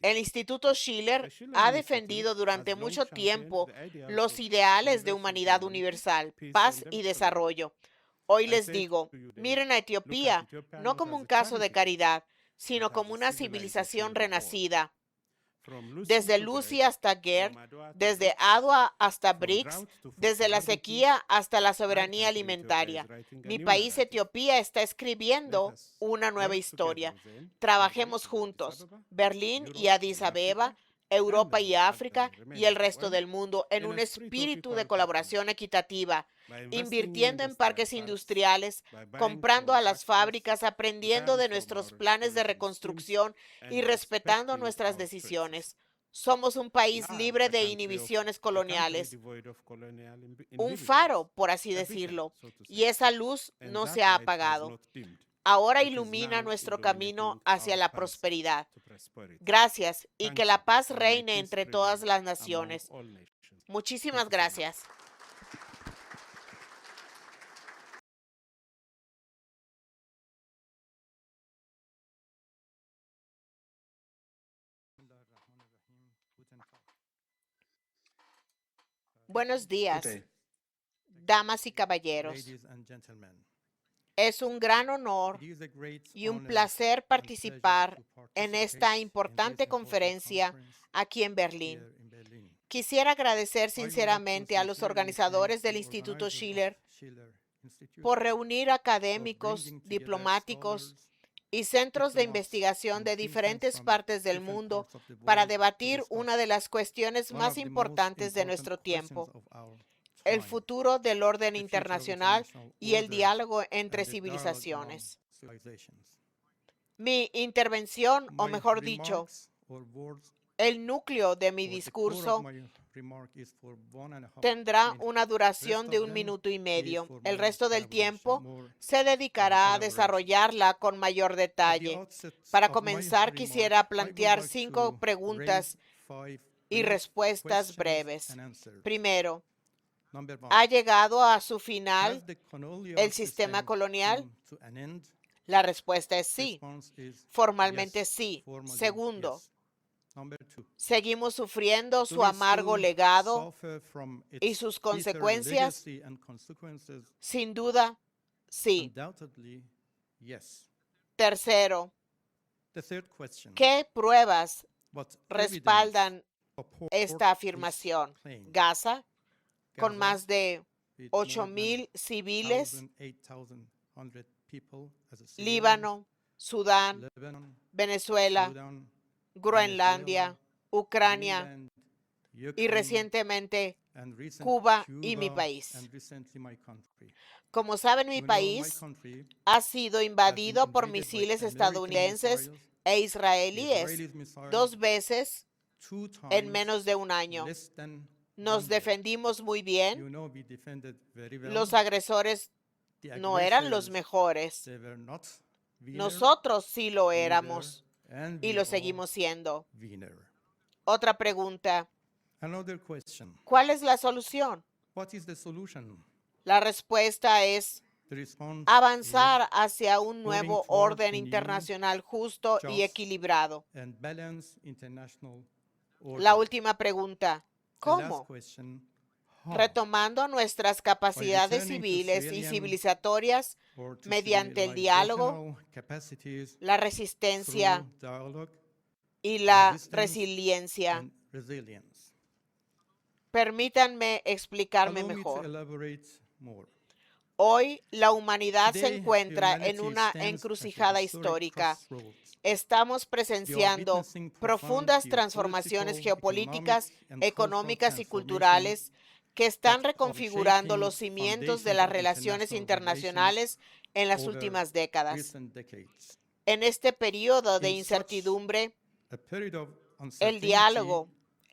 El Instituto Schiller ha defendido durante mucho tiempo los ideales de humanidad universal, paz y desarrollo. Hoy les digo, miren a Etiopía no como un caso de caridad, sino como una civilización renacida. Desde Lucy hasta Gerd, desde Adwa hasta BRICS, desde la sequía hasta la soberanía alimentaria. Mi país, Etiopía, está escribiendo una nueva historia. Trabajemos juntos, Berlín y Addis Abeba, Europa y África y el resto del mundo, en un espíritu de colaboración equitativa, invirtiendo en parques industriales, comprando a las fábricas, aprendiendo de nuestros planes de reconstrucción y respetando nuestras decisiones. Somos un país libre de inhibiciones coloniales, un faro, por así decirlo, y esa luz no se ha apagado. ahora ilumina nuestro camino hacia la prosperidad. Gracias y que la paz reine entre todas las naciones. Muchísimas gracias. Buenos días, damas y caballeros. Es un gran honor y un placer participar en esta importante conferencia aquí en Berlín. Quisiera agradecer sinceramente a los organizadores del Instituto Schiller por reunir académicos, diplomáticos y centros de investigación de diferentes partes del mundo para debatir una de las cuestiones más importantes de nuestro tiempo: el futuro del orden internacional y el diálogo entre civilizaciones. Mi intervención, o mejor dicho, el núcleo de mi discurso tendrá una duración de 1 minuto y medio. El resto del tiempo se dedicará a desarrollarla con mayor detalle. Para comenzar, quisiera plantear 5 preguntas y respuestas breves. Primero, ¿ha llegado a su final el sistema colonial? La respuesta es sí. Formalmente sí. Segundo, ¿seguimos sufriendo su amargo legado y sus consecuencias? Sin duda, sí. Tercero, ¿qué pruebas respaldan esta afirmación? Gaza, con más de 8,000 civiles, Líbano, Sudán, Venezuela, Groenlandia, Ucrania y recientemente Cuba y mi país. Como saben, mi país ha sido invadido por misiles estadounidenses e israelíes 2 veces en menos de un año. Nos defendimos muy bien. Los agresores no eran los mejores. Nosotros sí lo éramos y lo seguimos siendo. Otra pregunta. ¿Cuál es la solución? La respuesta es avanzar hacia un nuevo orden internacional justo y equilibrado. La última pregunta. ¿Cómo? Retomando nuestras capacidades civiles y civilizatorias mediante el diálogo, la resistencia y la resiliencia. Permítanme explicarme mejor. Hoy la humanidad se encuentra en una encrucijada histórica. Estamos presenciando profundas transformaciones geopolíticas, económicas y culturales que están reconfigurando los cimientos de las relaciones internacionales en las últimas décadas. En este periodo de incertidumbre, el diálogo,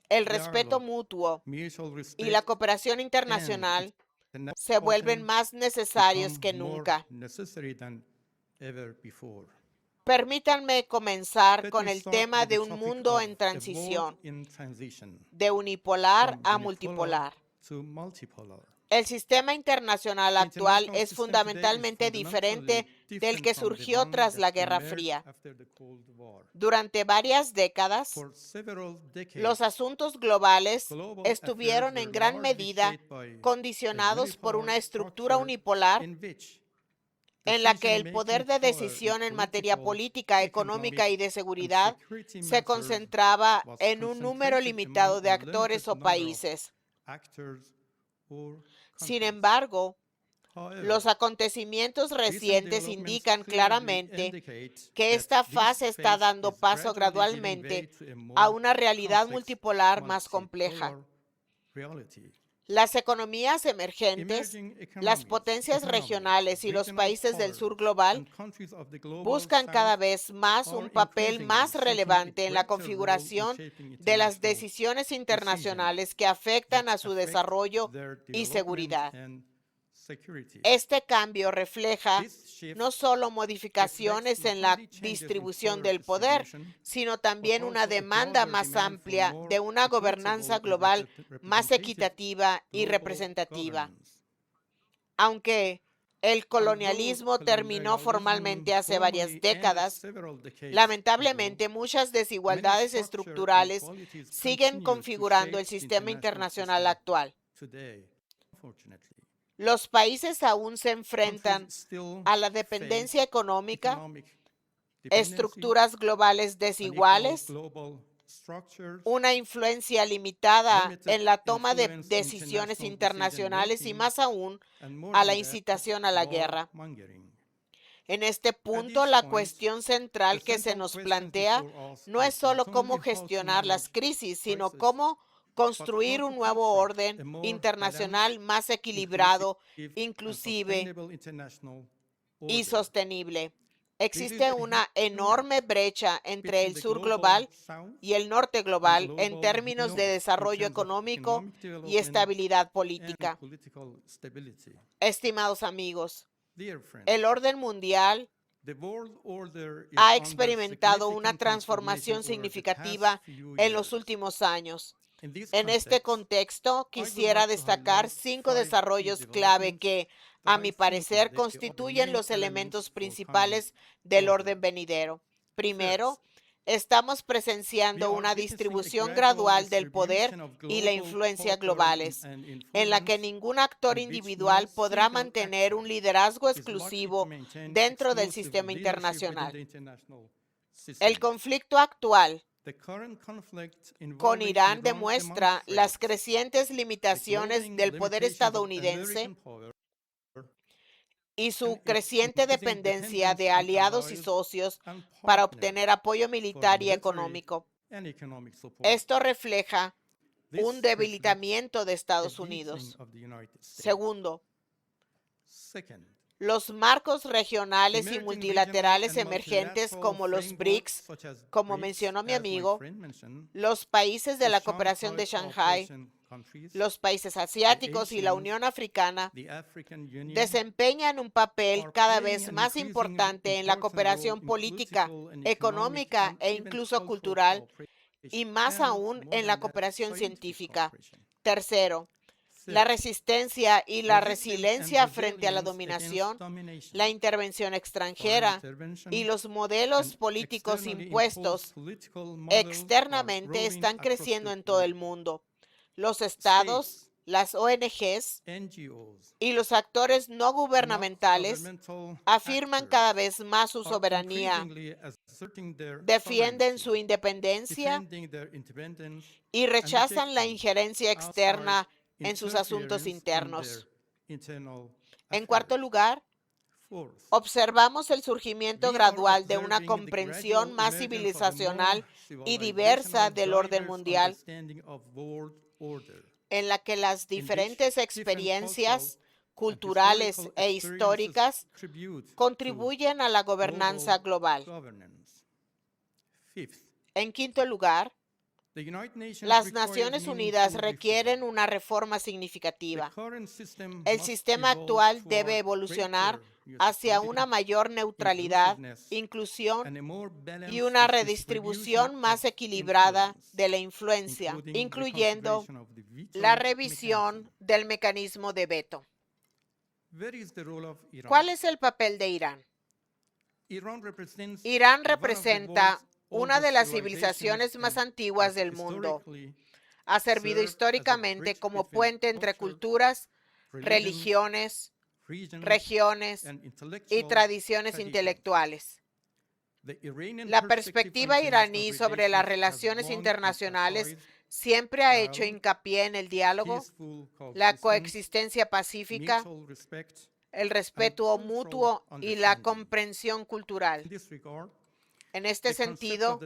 el respeto mutuo y la cooperación internacional se vuelven más necesarios que nunca. Permítanme comenzar con el tema de un mundo en transición, de unipolar a multipolar. El sistema internacional actual es fundamentalmente diferente del que surgió tras la Guerra Fría. Durante varias décadas, los asuntos globales estuvieron en gran medida condicionados por una estructura unipolar en la que el poder de decisión en materia política, económica y de seguridad se concentraba en un número limitado de actores o países. Sin embargo, los acontecimientos recientes indican claramente que esta fase está dando paso gradualmente a una realidad multipolar más compleja. Las economías emergentes, las potencias regionales y los países del sur global buscan cada vez más un papel más relevante en la configuración de las decisiones internacionales que afectan a su desarrollo y seguridad. Este cambio refleja no solo modificaciones en la distribución del poder, sino también una demanda más amplia de una gobernanza global más equitativa y representativa. Aunque el colonialismo terminó formalmente hace varias décadas, lamentablemente muchas desigualdades estructurales siguen configurando el sistema internacional actual. Los países aún se enfrentan a la dependencia económica, estructuras globales desiguales, una influencia limitada en la toma de decisiones internacionales y más aún a la incitación a la guerra. En este punto, la cuestión central que se nos plantea no es solo cómo gestionar las crisis, sino cómo construir un nuevo orden internacional más equilibrado, inclusive y sostenible. Existe una enorme brecha entre el sur global y el norte global en términos de desarrollo económico y estabilidad política. Estimados amigos, el orden mundial ha experimentado una transformación significativa en los últimos años. En este contexto, quisiera destacar 5 desarrollos clave que, a mi parecer, constituyen los elementos principales del orden venidero. Primero, estamos presenciando una distribución gradual del poder y la influencia globales, en la que ningún actor individual podrá mantener un liderazgo exclusivo dentro del sistema internacional. El conflicto actual con Irán demuestra las crecientes limitaciones del poder estadounidense y su creciente dependencia de aliados y socios para obtener apoyo militar y económico. Esto refleja un debilitamiento de Estados Unidos. Segundo, los marcos regionales y multilaterales emergentes como los BRICS, como mencionó mi amigo, los países de la cooperación de Shanghái, los países asiáticos y la Unión Africana desempeñan un papel cada vez más importante en la cooperación política, económica e incluso cultural, y más aún en la cooperación científica. Tercero, la resistencia y la resiliencia frente a la dominación, la intervención extranjera y los modelos políticos impuestos externamente están creciendo en todo el mundo. Los estados, las ONGs y los actores no gubernamentales afirman cada vez más su soberanía, defienden su independencia y rechazan la injerencia externa en sus asuntos internos. En cuarto lugar, observamos el surgimiento gradual de una comprensión más civilizacional y diversa del orden mundial, en la que las diferentes experiencias culturales e históricas contribuyen a la gobernanza global. En quinto lugar, las Naciones Unidas requieren una reforma significativa. El sistema actual debe evolucionar hacia una mayor neutralidad, inclusión y una redistribución más equilibrada de la influencia, incluyendo la revisión del mecanismo de veto. ¿Cuál es el papel de Irán? Irán representa una de las civilizaciones más antiguas del mundo. Ha servido históricamente como puente entre culturas, religiones, regiones y tradiciones intelectuales. La perspectiva iraní sobre las relaciones internacionales siempre ha hecho hincapié en el diálogo, la coexistencia pacífica, el respeto mutuo y la comprensión cultural. En este sentido,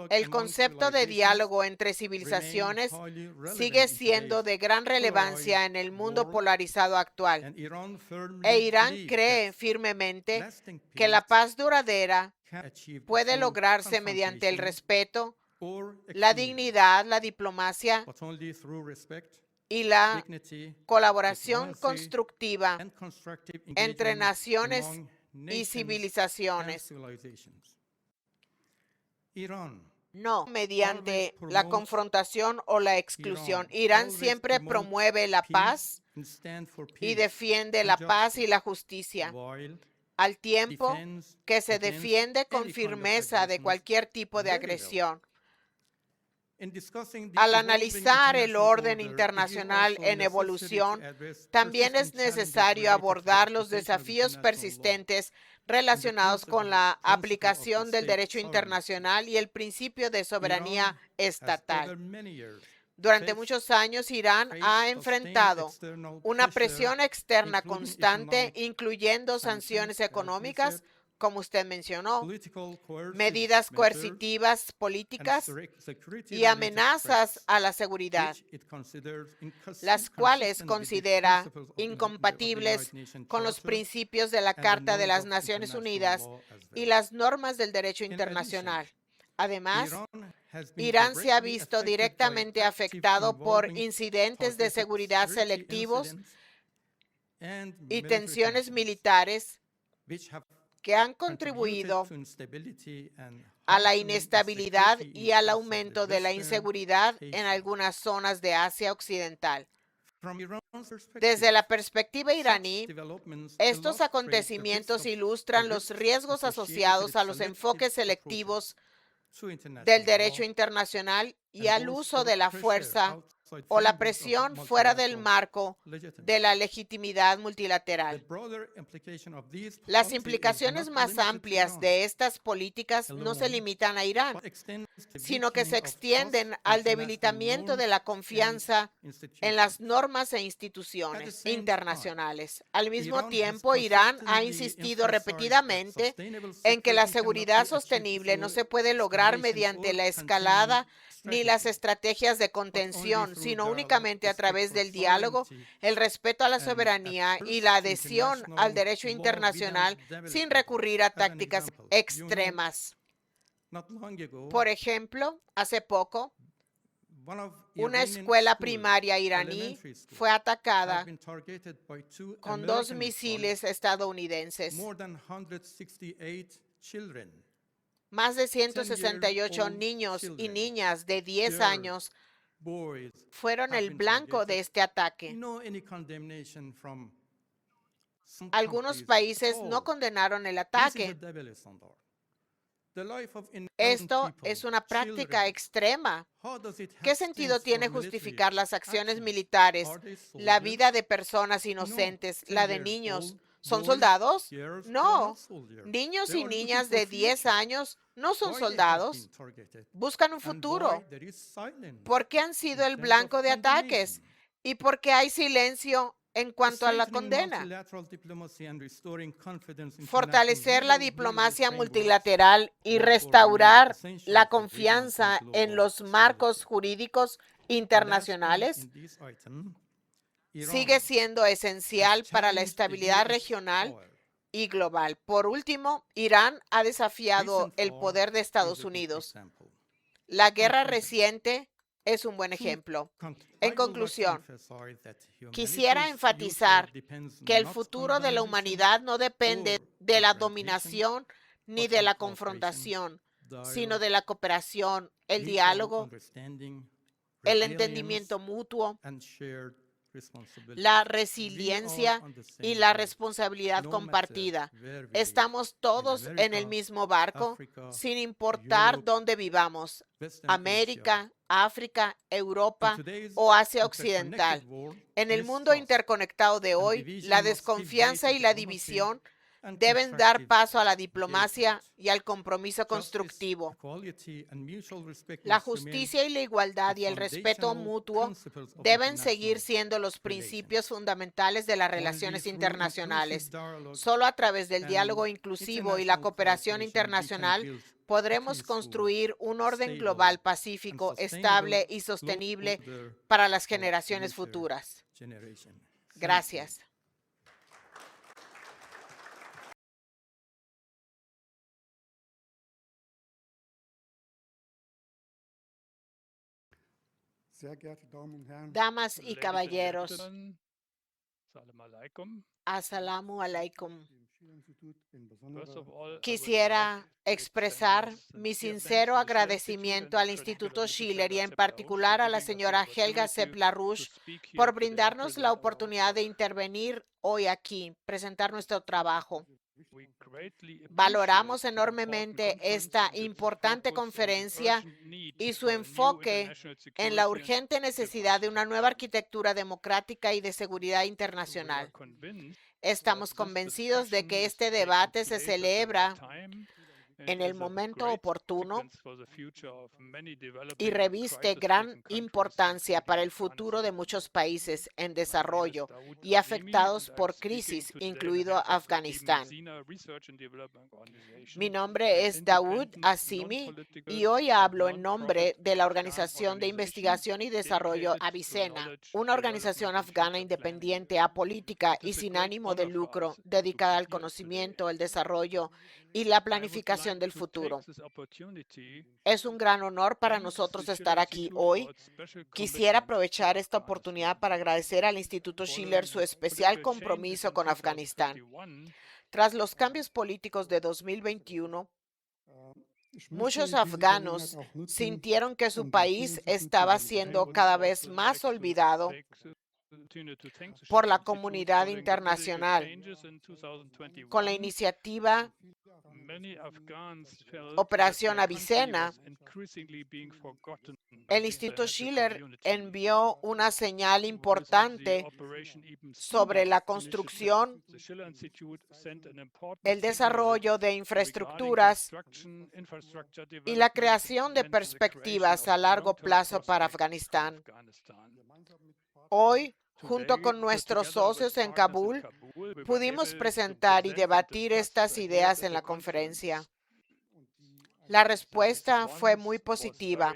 el concepto de diálogo entre civilizaciones sigue siendo de gran relevancia en el mundo polarizado actual, e Irán cree firmemente que la paz duradera puede lograrse mediante el respeto, la dignidad, la diplomacia y la dignity, colaboración diplomacy, constructiva and constructive entre engagement naciones among y nations and civilizaciones, civilizations. Iran no mediante always la promotes confrontación o la exclusión. Iran Irán always siempre promotes promueve la peace paz and stand for y peace defiende and la paz y justice, la justicia, while al tiempo defends que se against defiende con any kind of firmeza de aggressions cualquier tipo de very well. agresión. In discussing the Al evolving analizar el international orden order, it is internacional also en necessary to evolución, address también es persistent challenges necesario related to the abordar los application of desafíos international law persistentes relacionados con la principle of aplicación del state derecho sovereignty. internacional y el principio de soberanía Iran has over estatal. many years Durante faced muchos años, Irán ha sustained enfrentado external una pressure, presión externa including constante, economic incluyendo sanctions, sanciones as you económicas, said, como usted mencionó, political coercive medidas measures, coercitivas and políticas y security-related amenazas threats, a la seguridad, which it considers las cuales inconsistent with the considera principles of the incompatibles United Nations con los Charter principios de la and the Carta de norms las of Naciones international Unidas law as y well. las normas del derecho In internacional. addition, Además, Iran has been Irán se ha directly visto affected by directamente active afectado por involving incidentes de targeted seguridad security selectivos incidents and y military tensiones tensions, militares which have que han contributed contribuido to instability and a la hardening inestabilidad security y al interests of the aumento de la Western inseguridad en Asia. algunas zonas de Asia Occidental. From Iran's perspective, Desde la perspectiva such iraní, developments estos illustrate the acontecimientos risk ilustran los riesgos associated asociados with a los selective enfoques approaches selectivos to del international derecho law internacional y and al those uso for de la pressure fuerza outside o la framework of presión fuera del multilateral marco de la legitimacy. legitimidad The multilateral. broader implication of these Las policies is implicaciones not más limited to amplias Iran de estas políticas no se alone, limitan a Irán, but extends to sino que se weakening of trust extienden in al international debilitamiento de norms la and confianza en institutions. las normas e At the instituciones same time, internacionales. Al mismo Iran has tiempo, Irán ha consistently insistido emphasized that repetidamente sustainable en que la security cannot seguridad be achieved sostenible no through se puede lograr escalation mediante or la containment escalada ni las strategy, estrategias de but only contención, through sino dialogue, únicamente a respect través for del diálogo, sovereignty, el respeto a la and soberanía y adherence la to adhesión al international derecho law internacional without sin development. recurrir a As an tácticas example, extremas. not long ago, Por ejemplo, hace poco, one of una Iranian escuela schools, primaria iraní elementary school, fue has atacada been targeted by two con 2 American misiles missiles. estadounidenses. More than 168 children, Más de 10-year-old 168 niños y children, niñas de 10 girls, años boys, fueron have el been blanco de targeted. este ataque. No any condemnation from some Algunos countries at países no all. condenaron el This is a ataque. double standard. The life of innocent Esto people, es una práctica children, extrema. how does it ¿Qué have sentido stance tiene for military justificar las acciones actions? militares, Are they la vida soldiers? de personas No. inocentes, la de 10-year-old niños? ¿Son boys, soldados? girls, they are No. not soldiers. Niños They y are looking niñas for de 10 future. años no son Why they have soldados. been targeted? Buscan un And futuro. why there is silence ¿Por qué han sido in el terms blanco of de ataques? condemnation? ¿Y por qué hay silencio en cuanto a la Strengthening condena? multilateral diplomacy and restoring confidence in Fortalecer la international legal diplomacia frameworks multilateral y therefore restaurar remain essential la for regional and confianza en global los stability. marcos jurídicos Lastly, internacionales in this item, sigue Iran siendo esencial has para la challenged the estabilidad US regional power. y global. Por último, Irán ha desafiado Recent el war poder de is Estados a good Unidos. example. La guerra Conclusion. reciente es un buen To ejemplo. I En would like to conclusión, emphasize that quisiera humanity's enfatizar future depends que el not futuro on de la domination humanidad no depende or de la confrontation, dominación ni but de on la cooperation, confrontación, sino dialogue, de la cooperación, el mutual diálogo, understanding, el resilience, entendimiento mutuo, and shared responsibility. la We are resiliencia on the y same la page, responsabilidad no matter compartida. where we live, Estamos todos en el America, mismo barco, Africa, sin importar Europe, dónde vivamos, Western Asia. América, África, In Europa today's o Asia interconnected Occidental. world, En el mundo mistrust interconectado de and hoy, division la must give way desconfianza to y la diplomacy división and deben dar constructive paso a la engagement. diplomacia y al compromiso Justice, constructivo. equality, and mutual respect La must remain justicia y la igualdad the y el respeto foundational mutuo principles of deben seguir international siendo los principios relations. fundamentales de las Only relaciones through internacionales. inclusive dialogue Solo a través del diálogo and inclusivo y la international cooperación cooperation we can internacional build a podremos peaceful, construir un orden stable, global and pacífico, sustainable estable y global sostenible order para las for generaciones future futuras. generation. Thank you. Gracias. Damas y Ladies and caballeros, gentlemen, Salam alaikum. Assalamu alaikum. First of all, I would Quisiera like to expresar extend mi my sincere sincero thanks to the agradecimiento al Schiller Instituto Institute, Schiller y en particular particular a la señora Helga Sepp-LaRouche por brindarnos la oportunidad de intervenir hoy aquí, presentar nuestro trabajo. Valoramos enormemente esta importante conferencia y su enfoque en la urgente necesidad de una nueva arquitectura democrática y de seguridad internacional. Estamos convencidos de que este debate se celebra en el momento oportuno y reviste gran importancia para el futuro de muchos países en desarrollo y afectados por crisis, incluido Afganistán. Mi nombre es Daoud Assimi y hoy hablo en nombre de la Organización de Investigación y Desarrollo Avicena, una organización afgana independiente, apolítica y sin ánimo de lucro, dedicada al conocimiento, el desarrollo y la planificación del futuro. Es un gran honor para nosotros estar aquí hoy. Quisiera aprovechar esta oportunidad para agradecer al Instituto Schiller su especial compromiso con Afganistán. Tras los cambios políticos de 2021, muchos afganos sintieron que su país estaba siendo cada vez más olvidado por la comunidad internacional. Con la iniciativa Operación Avicena, el Instituto Schiller envió una señal importante sobre la construcción, el desarrollo de infraestructuras y la creación de perspectivas a largo plazo para Afganistán. Hoy, junto con nuestros socios en Kabul, pudimos presentar y debatir estas ideas en la conferencia. La respuesta fue muy positiva.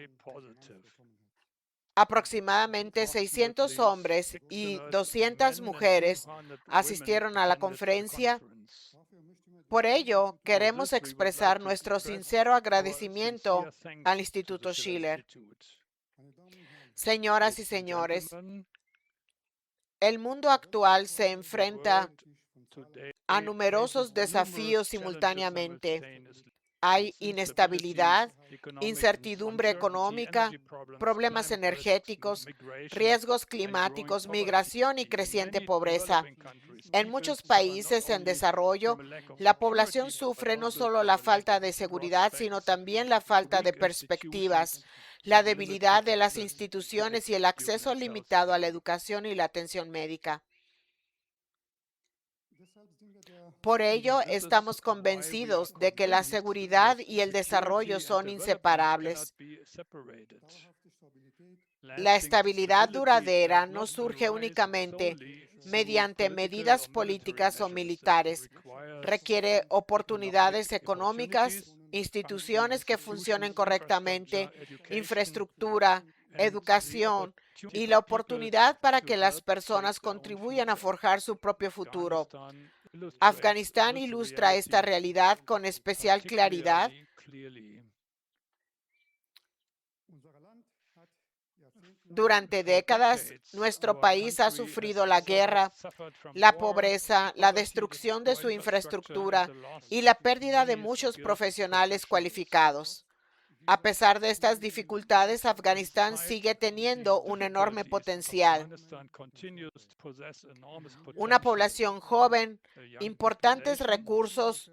Aproximadamente 600 hombres y 200 mujeres asistieron a la conferencia. Por ello, queremos expresar nuestro sincero agradecimiento al Instituto Schiller. Señoras y señores, el mundo actual se enfrenta a numerosos desafíos simultáneamente. Hay inestabilidad, incertidumbre económica, problemas energéticos, riesgos climáticos, migración y creciente pobreza. En muchos países en desarrollo, la población sufre no solo la falta de seguridad, sino también la falta de perspectivas, la debilidad de las instituciones y el acceso limitado a la educación y la atención médica. Por ello, estamos convencidos de que la seguridad y el desarrollo son inseparables. La estabilidad duradera no surge únicamente mediante medidas políticas o militares. Requiere oportunidades económicas, instituciones que funcionen correctamente, infraestructura, educación y la oportunidad para que las personas contribuyan a forjar su propio futuro. Afganistán ilustra esta realidad con especial claridad. Durante décadas, nuestro país ha sufrido la guerra, la pobreza, la destrucción de su infraestructura y la pérdida de muchos profesionales cualificados. A pesar de estas dificultades, Afganistán sigue teniendo un enorme potencial. Una población joven, importantes recursos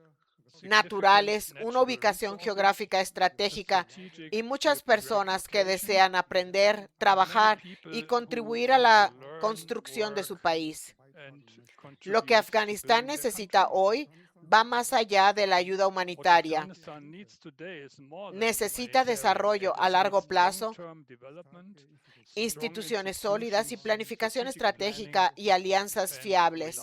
naturales, una ubicación geográfica estratégica y muchas personas que desean aprender, trabajar y contribuir a la construcción de su país. Lo que Afganistán necesita hoy va más allá de la ayuda humanitaria. Necesita desarrollo a largo plazo, instituciones sólidas y planificación estratégica y alianzas fiables.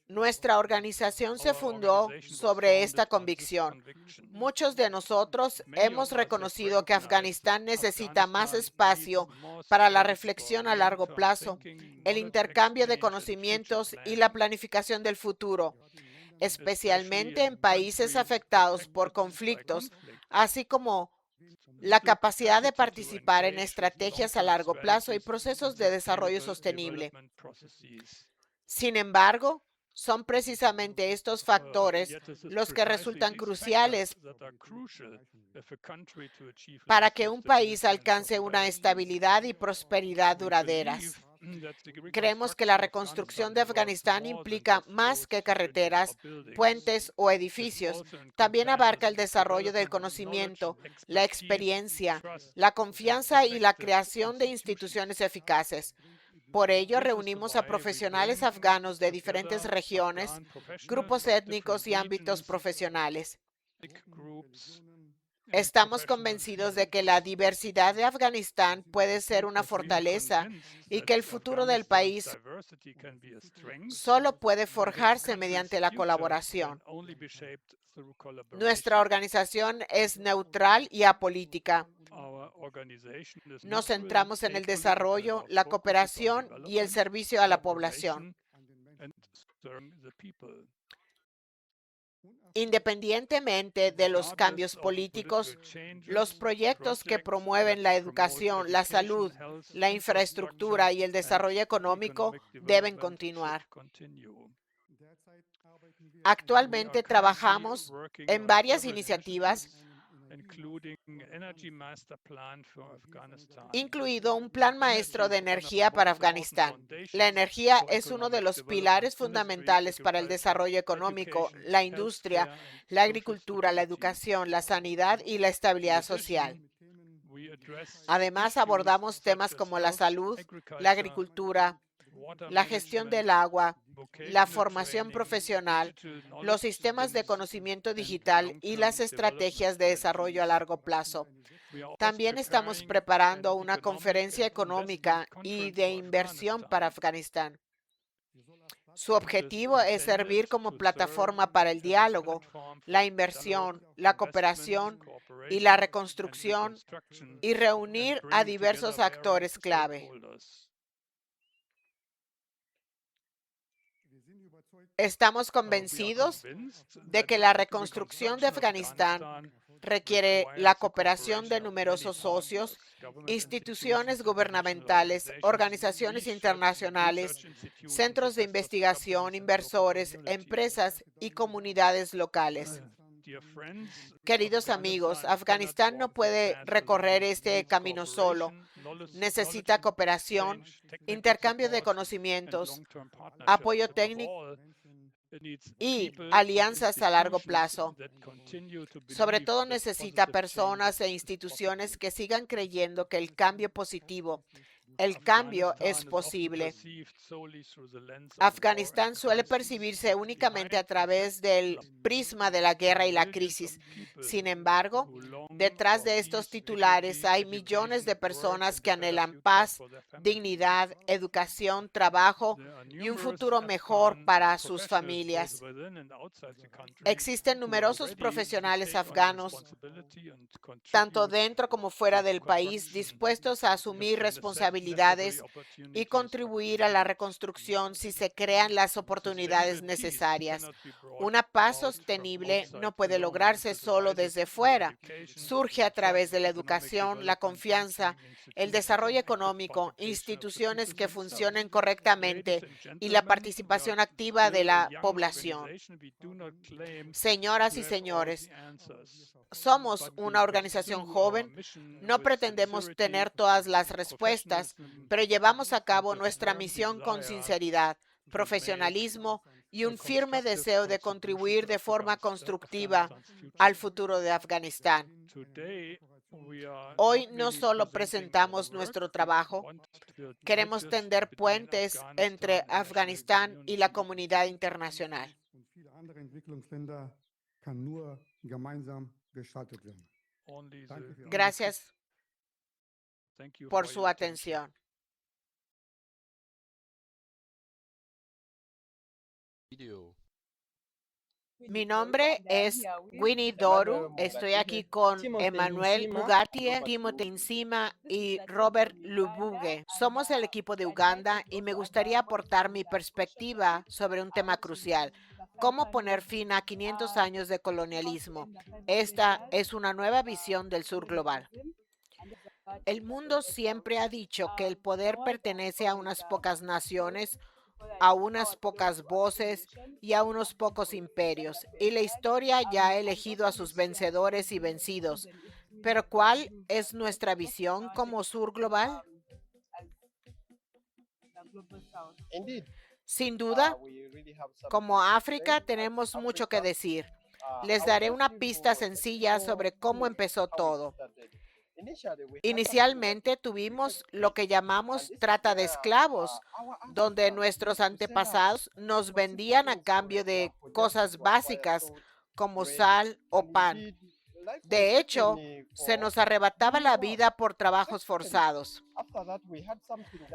Nuestra organización se fundó sobre esta convicción. Muchos de nosotros hemos reconocido que Afganistán necesita más espacio para la reflexión a largo plazo, el intercambio de conocimientos y la planificación del futuro, especialmente en países afectados por conflictos. así como la capacidad de participar en estrategias a largo plazo y procesos de desarrollo sostenible. Sin embargo, son precisamente estos factores los que resultan cruciales para que un país alcance una estabilidad y prosperidad duraderas. Creemos que la reconstrucción de Afganistán implica más que carreteras, puentes o edificios. También abarca el desarrollo del conocimiento, la experiencia, la confianza y la creación de instituciones eficaces. Por ello, reunimos a profesionales afganos de diferentes regiones, grupos étnicos y ámbitos profesionales. Estamos convencidos de que la diversidad de Afganistán puede ser una fortaleza y que el futuro del país solo puede forjarse mediante la colaboración. Nuestra organización es neutral y apolítica. Nos centramos en el desarrollo, la cooperación y el servicio a la población. Independientemente de los cambios políticos, los proyectos que promueven la educación, la salud, la infraestructura y el desarrollo económico deben continuar. Actualmente trabajamos en varias iniciativas, incluido un plan maestro de energía para Afganistán. La energía es uno de los pilares fundamentales para el desarrollo económico, la industria, la agricultura, la educación, la sanidad y la estabilidad social. Además, abordamos temas como la salud, la agricultura, la gestión del agua, la formación profesional, los sistemas de conocimiento digital y las estrategias de desarrollo a largo plazo. También estamos preparando una conferencia económica y de inversión para Afganistán. Su objetivo es servir como plataforma para el diálogo, la inversión, la cooperación y la reconstrucción y reunir a diversos actores clave. Estamos convencidos de que la reconstrucción de Afganistán requiere la cooperación de numerosos socios, instituciones gubernamentales, organizaciones internacionales, centros de investigación, inversores, empresas y comunidades locales. Queridos amigos, Afganistán no puede recorrer este camino solo. Necesita cooperación, intercambio de conocimientos, apoyo técnico y alianzas a largo plazo. Sobre todo necesita personas e instituciones que sigan creyendo que el cambio positivo, el cambio es posible. Afganistán suele percibirse únicamente a través del prisma de la guerra y la crisis. Sin embargo, detrás de estos titulares hay millones de personas que anhelan paz, dignidad, educación, trabajo y un futuro mejor para sus familias. Existen numerosos profesionales afganos, tanto dentro como fuera del país, dispuestos a asumir responsabilidades y contribuir a la reconstrucción si se crean las oportunidades necesarias. Una paz sostenible no puede lograrse solo desde fuera. Surge a través de la educación, la confianza, el desarrollo económico, instituciones que funcionen correctamente y la participación activa de la población. Señoras y señores, somos una organización joven, no pretendemos tener todas las respuestas, pero llevamos a cabo nuestra misión con sinceridad, profesionalismo y un firme deseo de contribuir de forma constructiva al futuro de Afganistán. Hoy no solo presentamos nuestro trabajo, queremos tender puentes entre Afganistán y la comunidad internacional. Gracias por su atención. Mi nombre es Winnie Doru. Estoy aquí con Emmanuel Mugatie, Timothy Nsima y Robert Lubuge. Somos el equipo de Uganda y me gustaría aportar mi perspectiva sobre un tema crucial: cómo poner fin a 500 años de colonialismo. Esta es una nueva visión del sur global. El mundo siempre ha dicho que el poder pertenece a unas pocas naciones, a unas pocas voces y a unos pocos imperios, y la historia ya ha elegido a sus vencedores y vencidos. Pero ¿cuál es nuestra visión como sur global? Sin duda, como África tenemos mucho que decir. Les daré una pista sencilla sobre cómo empezó todo. Inicialmente tuvimos lo que llamamos trata de esclavos, donde nuestros antepasados nos vendían a cambio de cosas básicas como sal o pan. De hecho, se nos arrebataba la vida por trabajos forzados.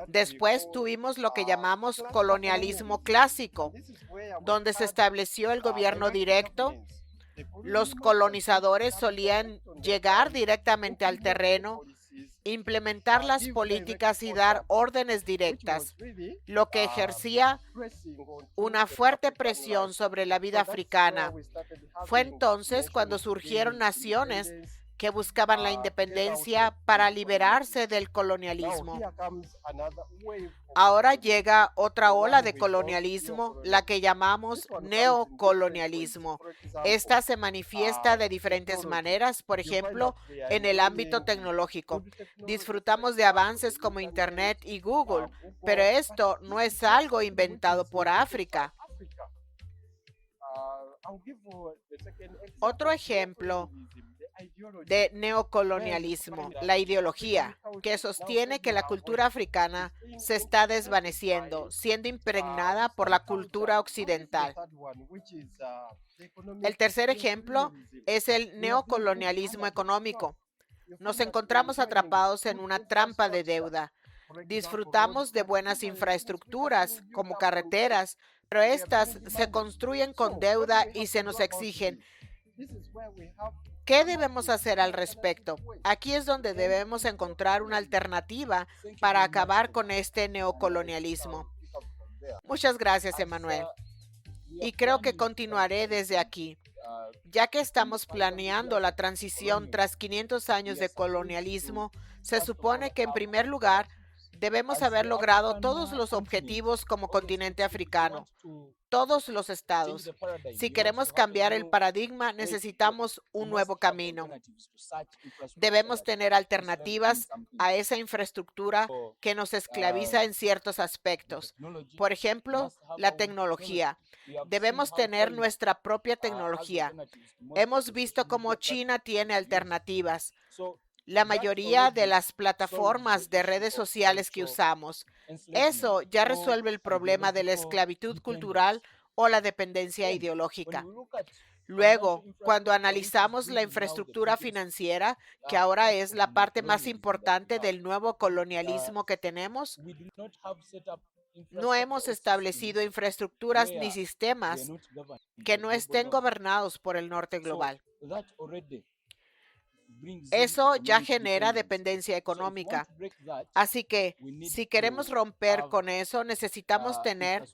Después tuvimos lo que llamamos colonialismo clásico, donde se estableció el gobierno directo. Los colonizadores solían llegar directamente al terreno, implementar las políticas y dar órdenes directas, lo que ejercía una fuerte presión sobre la vida africana. Fue entonces cuando surgieron naciones que buscaban la independencia para liberarse del colonialismo. Ahora llega otra ola de colonialismo, la que llamamos neocolonialismo. Esta se manifiesta de diferentes maneras, por ejemplo, en el ámbito tecnológico. Disfrutamos de avances como Internet y Google, pero esto no es algo inventado por África. Otro ejemplo de neocolonialismo, la ideología, que sostiene que la cultura africana se está desvaneciendo, siendo impregnada por la cultura occidental. El tercer ejemplo es el neocolonialismo económico. Nos encontramos atrapados en una trampa de deuda. Disfrutamos de buenas infraestructuras como carreteras, pero estas se construyen con deuda y se nos exigen. ¿Qué debemos hacer al respecto? Aquí es donde debemos encontrar una alternativa para acabar con este neocolonialismo. Muchas gracias, Emmanuel. Y creo que continuaré desde aquí. Ya que estamos planeando la transición tras 500 años de colonialismo, se supone que, en primer lugar, debemos haber logrado todos los objetivos como continente africano, todos los estados. Si queremos cambiar el paradigma, necesitamos un nuevo camino. Debemos tener alternativas a esa infraestructura que nos esclaviza en ciertos aspectos. Por ejemplo, la tecnología. Debemos tener nuestra propia tecnología. Hemos visto cómo China tiene alternativas. La mayoría de las plataformas de redes sociales que usamos. Eso ya resuelve el problema de la esclavitud cultural o la dependencia ideológica. Luego, cuando analizamos la infraestructura financiera, que ahora es la parte más importante del nuevo colonialismo que tenemos, no hemos establecido infraestructuras ni sistemas que no estén gobernados por el norte global. Eso ya genera dependencia económica. Así que, si queremos romper con eso, necesitamos tener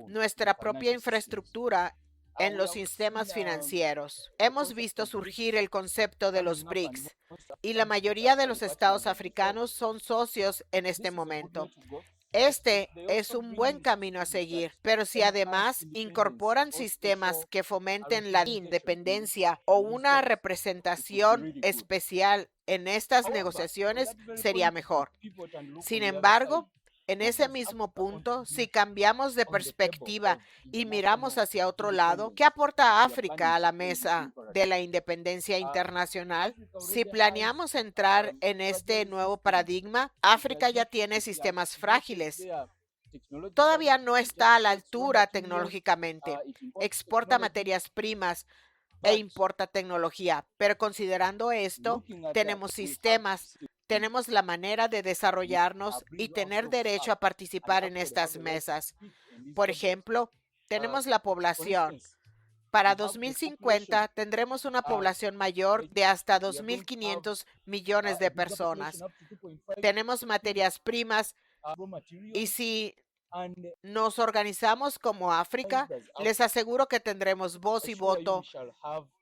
nuestra propia infraestructura en los sistemas financieros. Hemos visto surgir el concepto de los BRICS y la mayoría de los estados africanos son socios en este momento. Este es un buen camino a seguir, pero si además incorporan sistemas que fomenten la independencia o una representación especial en estas negociaciones, sería mejor. Sin embargo, en ese mismo punto, si cambiamos de perspectiva y miramos hacia otro lado, ¿qué aporta África a la mesa de la independencia internacional? Si planeamos entrar en este nuevo paradigma, África ya tiene sistemas frágiles. Todavía no está a la altura tecnológicamente. Exporta materias primas e importa tecnología. Pero considerando esto, tenemos sistemas, tenemos la manera de desarrollarnos y tener derecho a participar en estas mesas. Por ejemplo, tenemos la población. Para 2050 tendremos una población mayor de hasta 2.500 millones de personas. Tenemos materias primas y si nos organizamos como África, les aseguro que tendremos voz y voto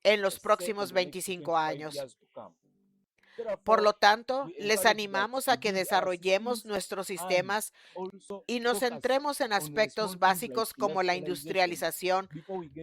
en los próximos 25 años. Por lo tanto, les animamos a que desarrollemos nuestros sistemas y nos centremos en aspectos básicos como la industrialización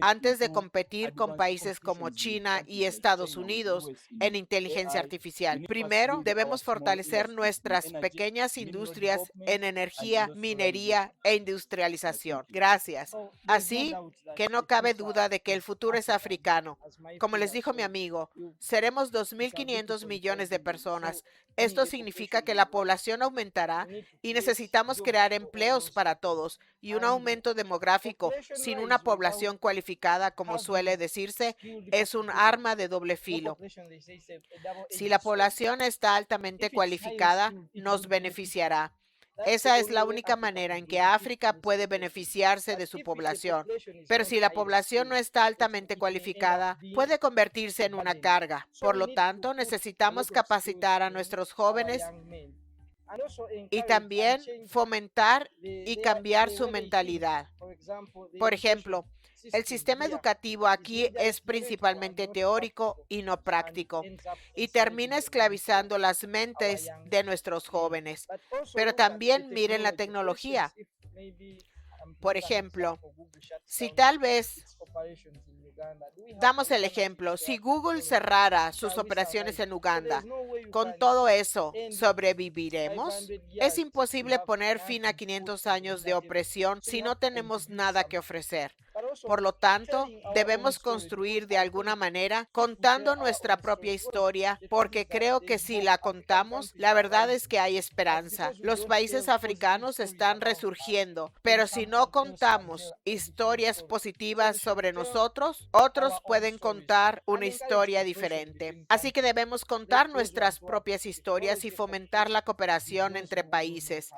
antes de competir con países como China y Estados Unidos en inteligencia artificial. Primero, debemos fortalecer nuestras pequeñas industrias en energía, minería e industrialización. Gracias. Así que no cabe duda de que el futuro es africano. Como les dijo mi amigo, seremos 2.500 millones de personas. Esto significa que la población aumentará y necesitamos crear empleos para todos y un aumento demográfico sin una población cualificada, como suele decirse, es un arma de doble filo. Si la población está altamente cualificada, nos beneficiará. Esa es la única manera en que África puede beneficiarse de su población. Pero si la población no está altamente cualificada, puede convertirse en una carga. Por lo tanto, necesitamos capacitar a nuestros jóvenes y también fomentar y cambiar su mentalidad. Por ejemplo, el sistema educativo aquí es principalmente teórico y no práctico, y termina esclavizando las mentes de nuestros jóvenes. Pero también miren la tecnología. Por ejemplo, si tal vez, damos el ejemplo, si Google cerrara sus operaciones en Uganda, con todo eso, ¿sobreviviremos? Es imposible poner fin a 500 años de opresión si no tenemos nada que ofrecer. Por lo tanto, debemos construir de alguna manera contando nuestra propia historia, porque creo que si la contamos, la verdad es que hay esperanza. Los países africanos están resurgiendo, pero si no contamos historias positivas sobre nosotros, otros pueden contar una historia diferente. Así que debemos contar nuestras propias historias y fomentar la cooperación entre países.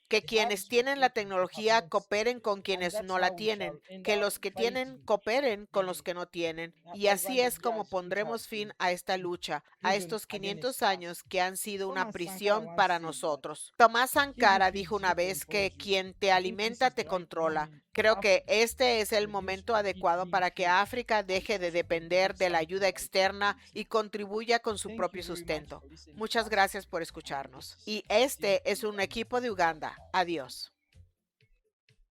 Que quienes tienen la tecnología cooperen con quienes no la tienen, que los que tienen cooperen con los que no tienen. Y así es como pondremos fin a esta lucha, a estos 500 años que han sido una prisión para nosotros. Tomás Sankara dijo una vez que quien te alimenta te controla. Creo que este es el momento adecuado para que África deje de depender de la ayuda externa y contribuya con su propio sustento. Muchas gracias por escucharnos. Y este es un equipo de Uganda. Adiós.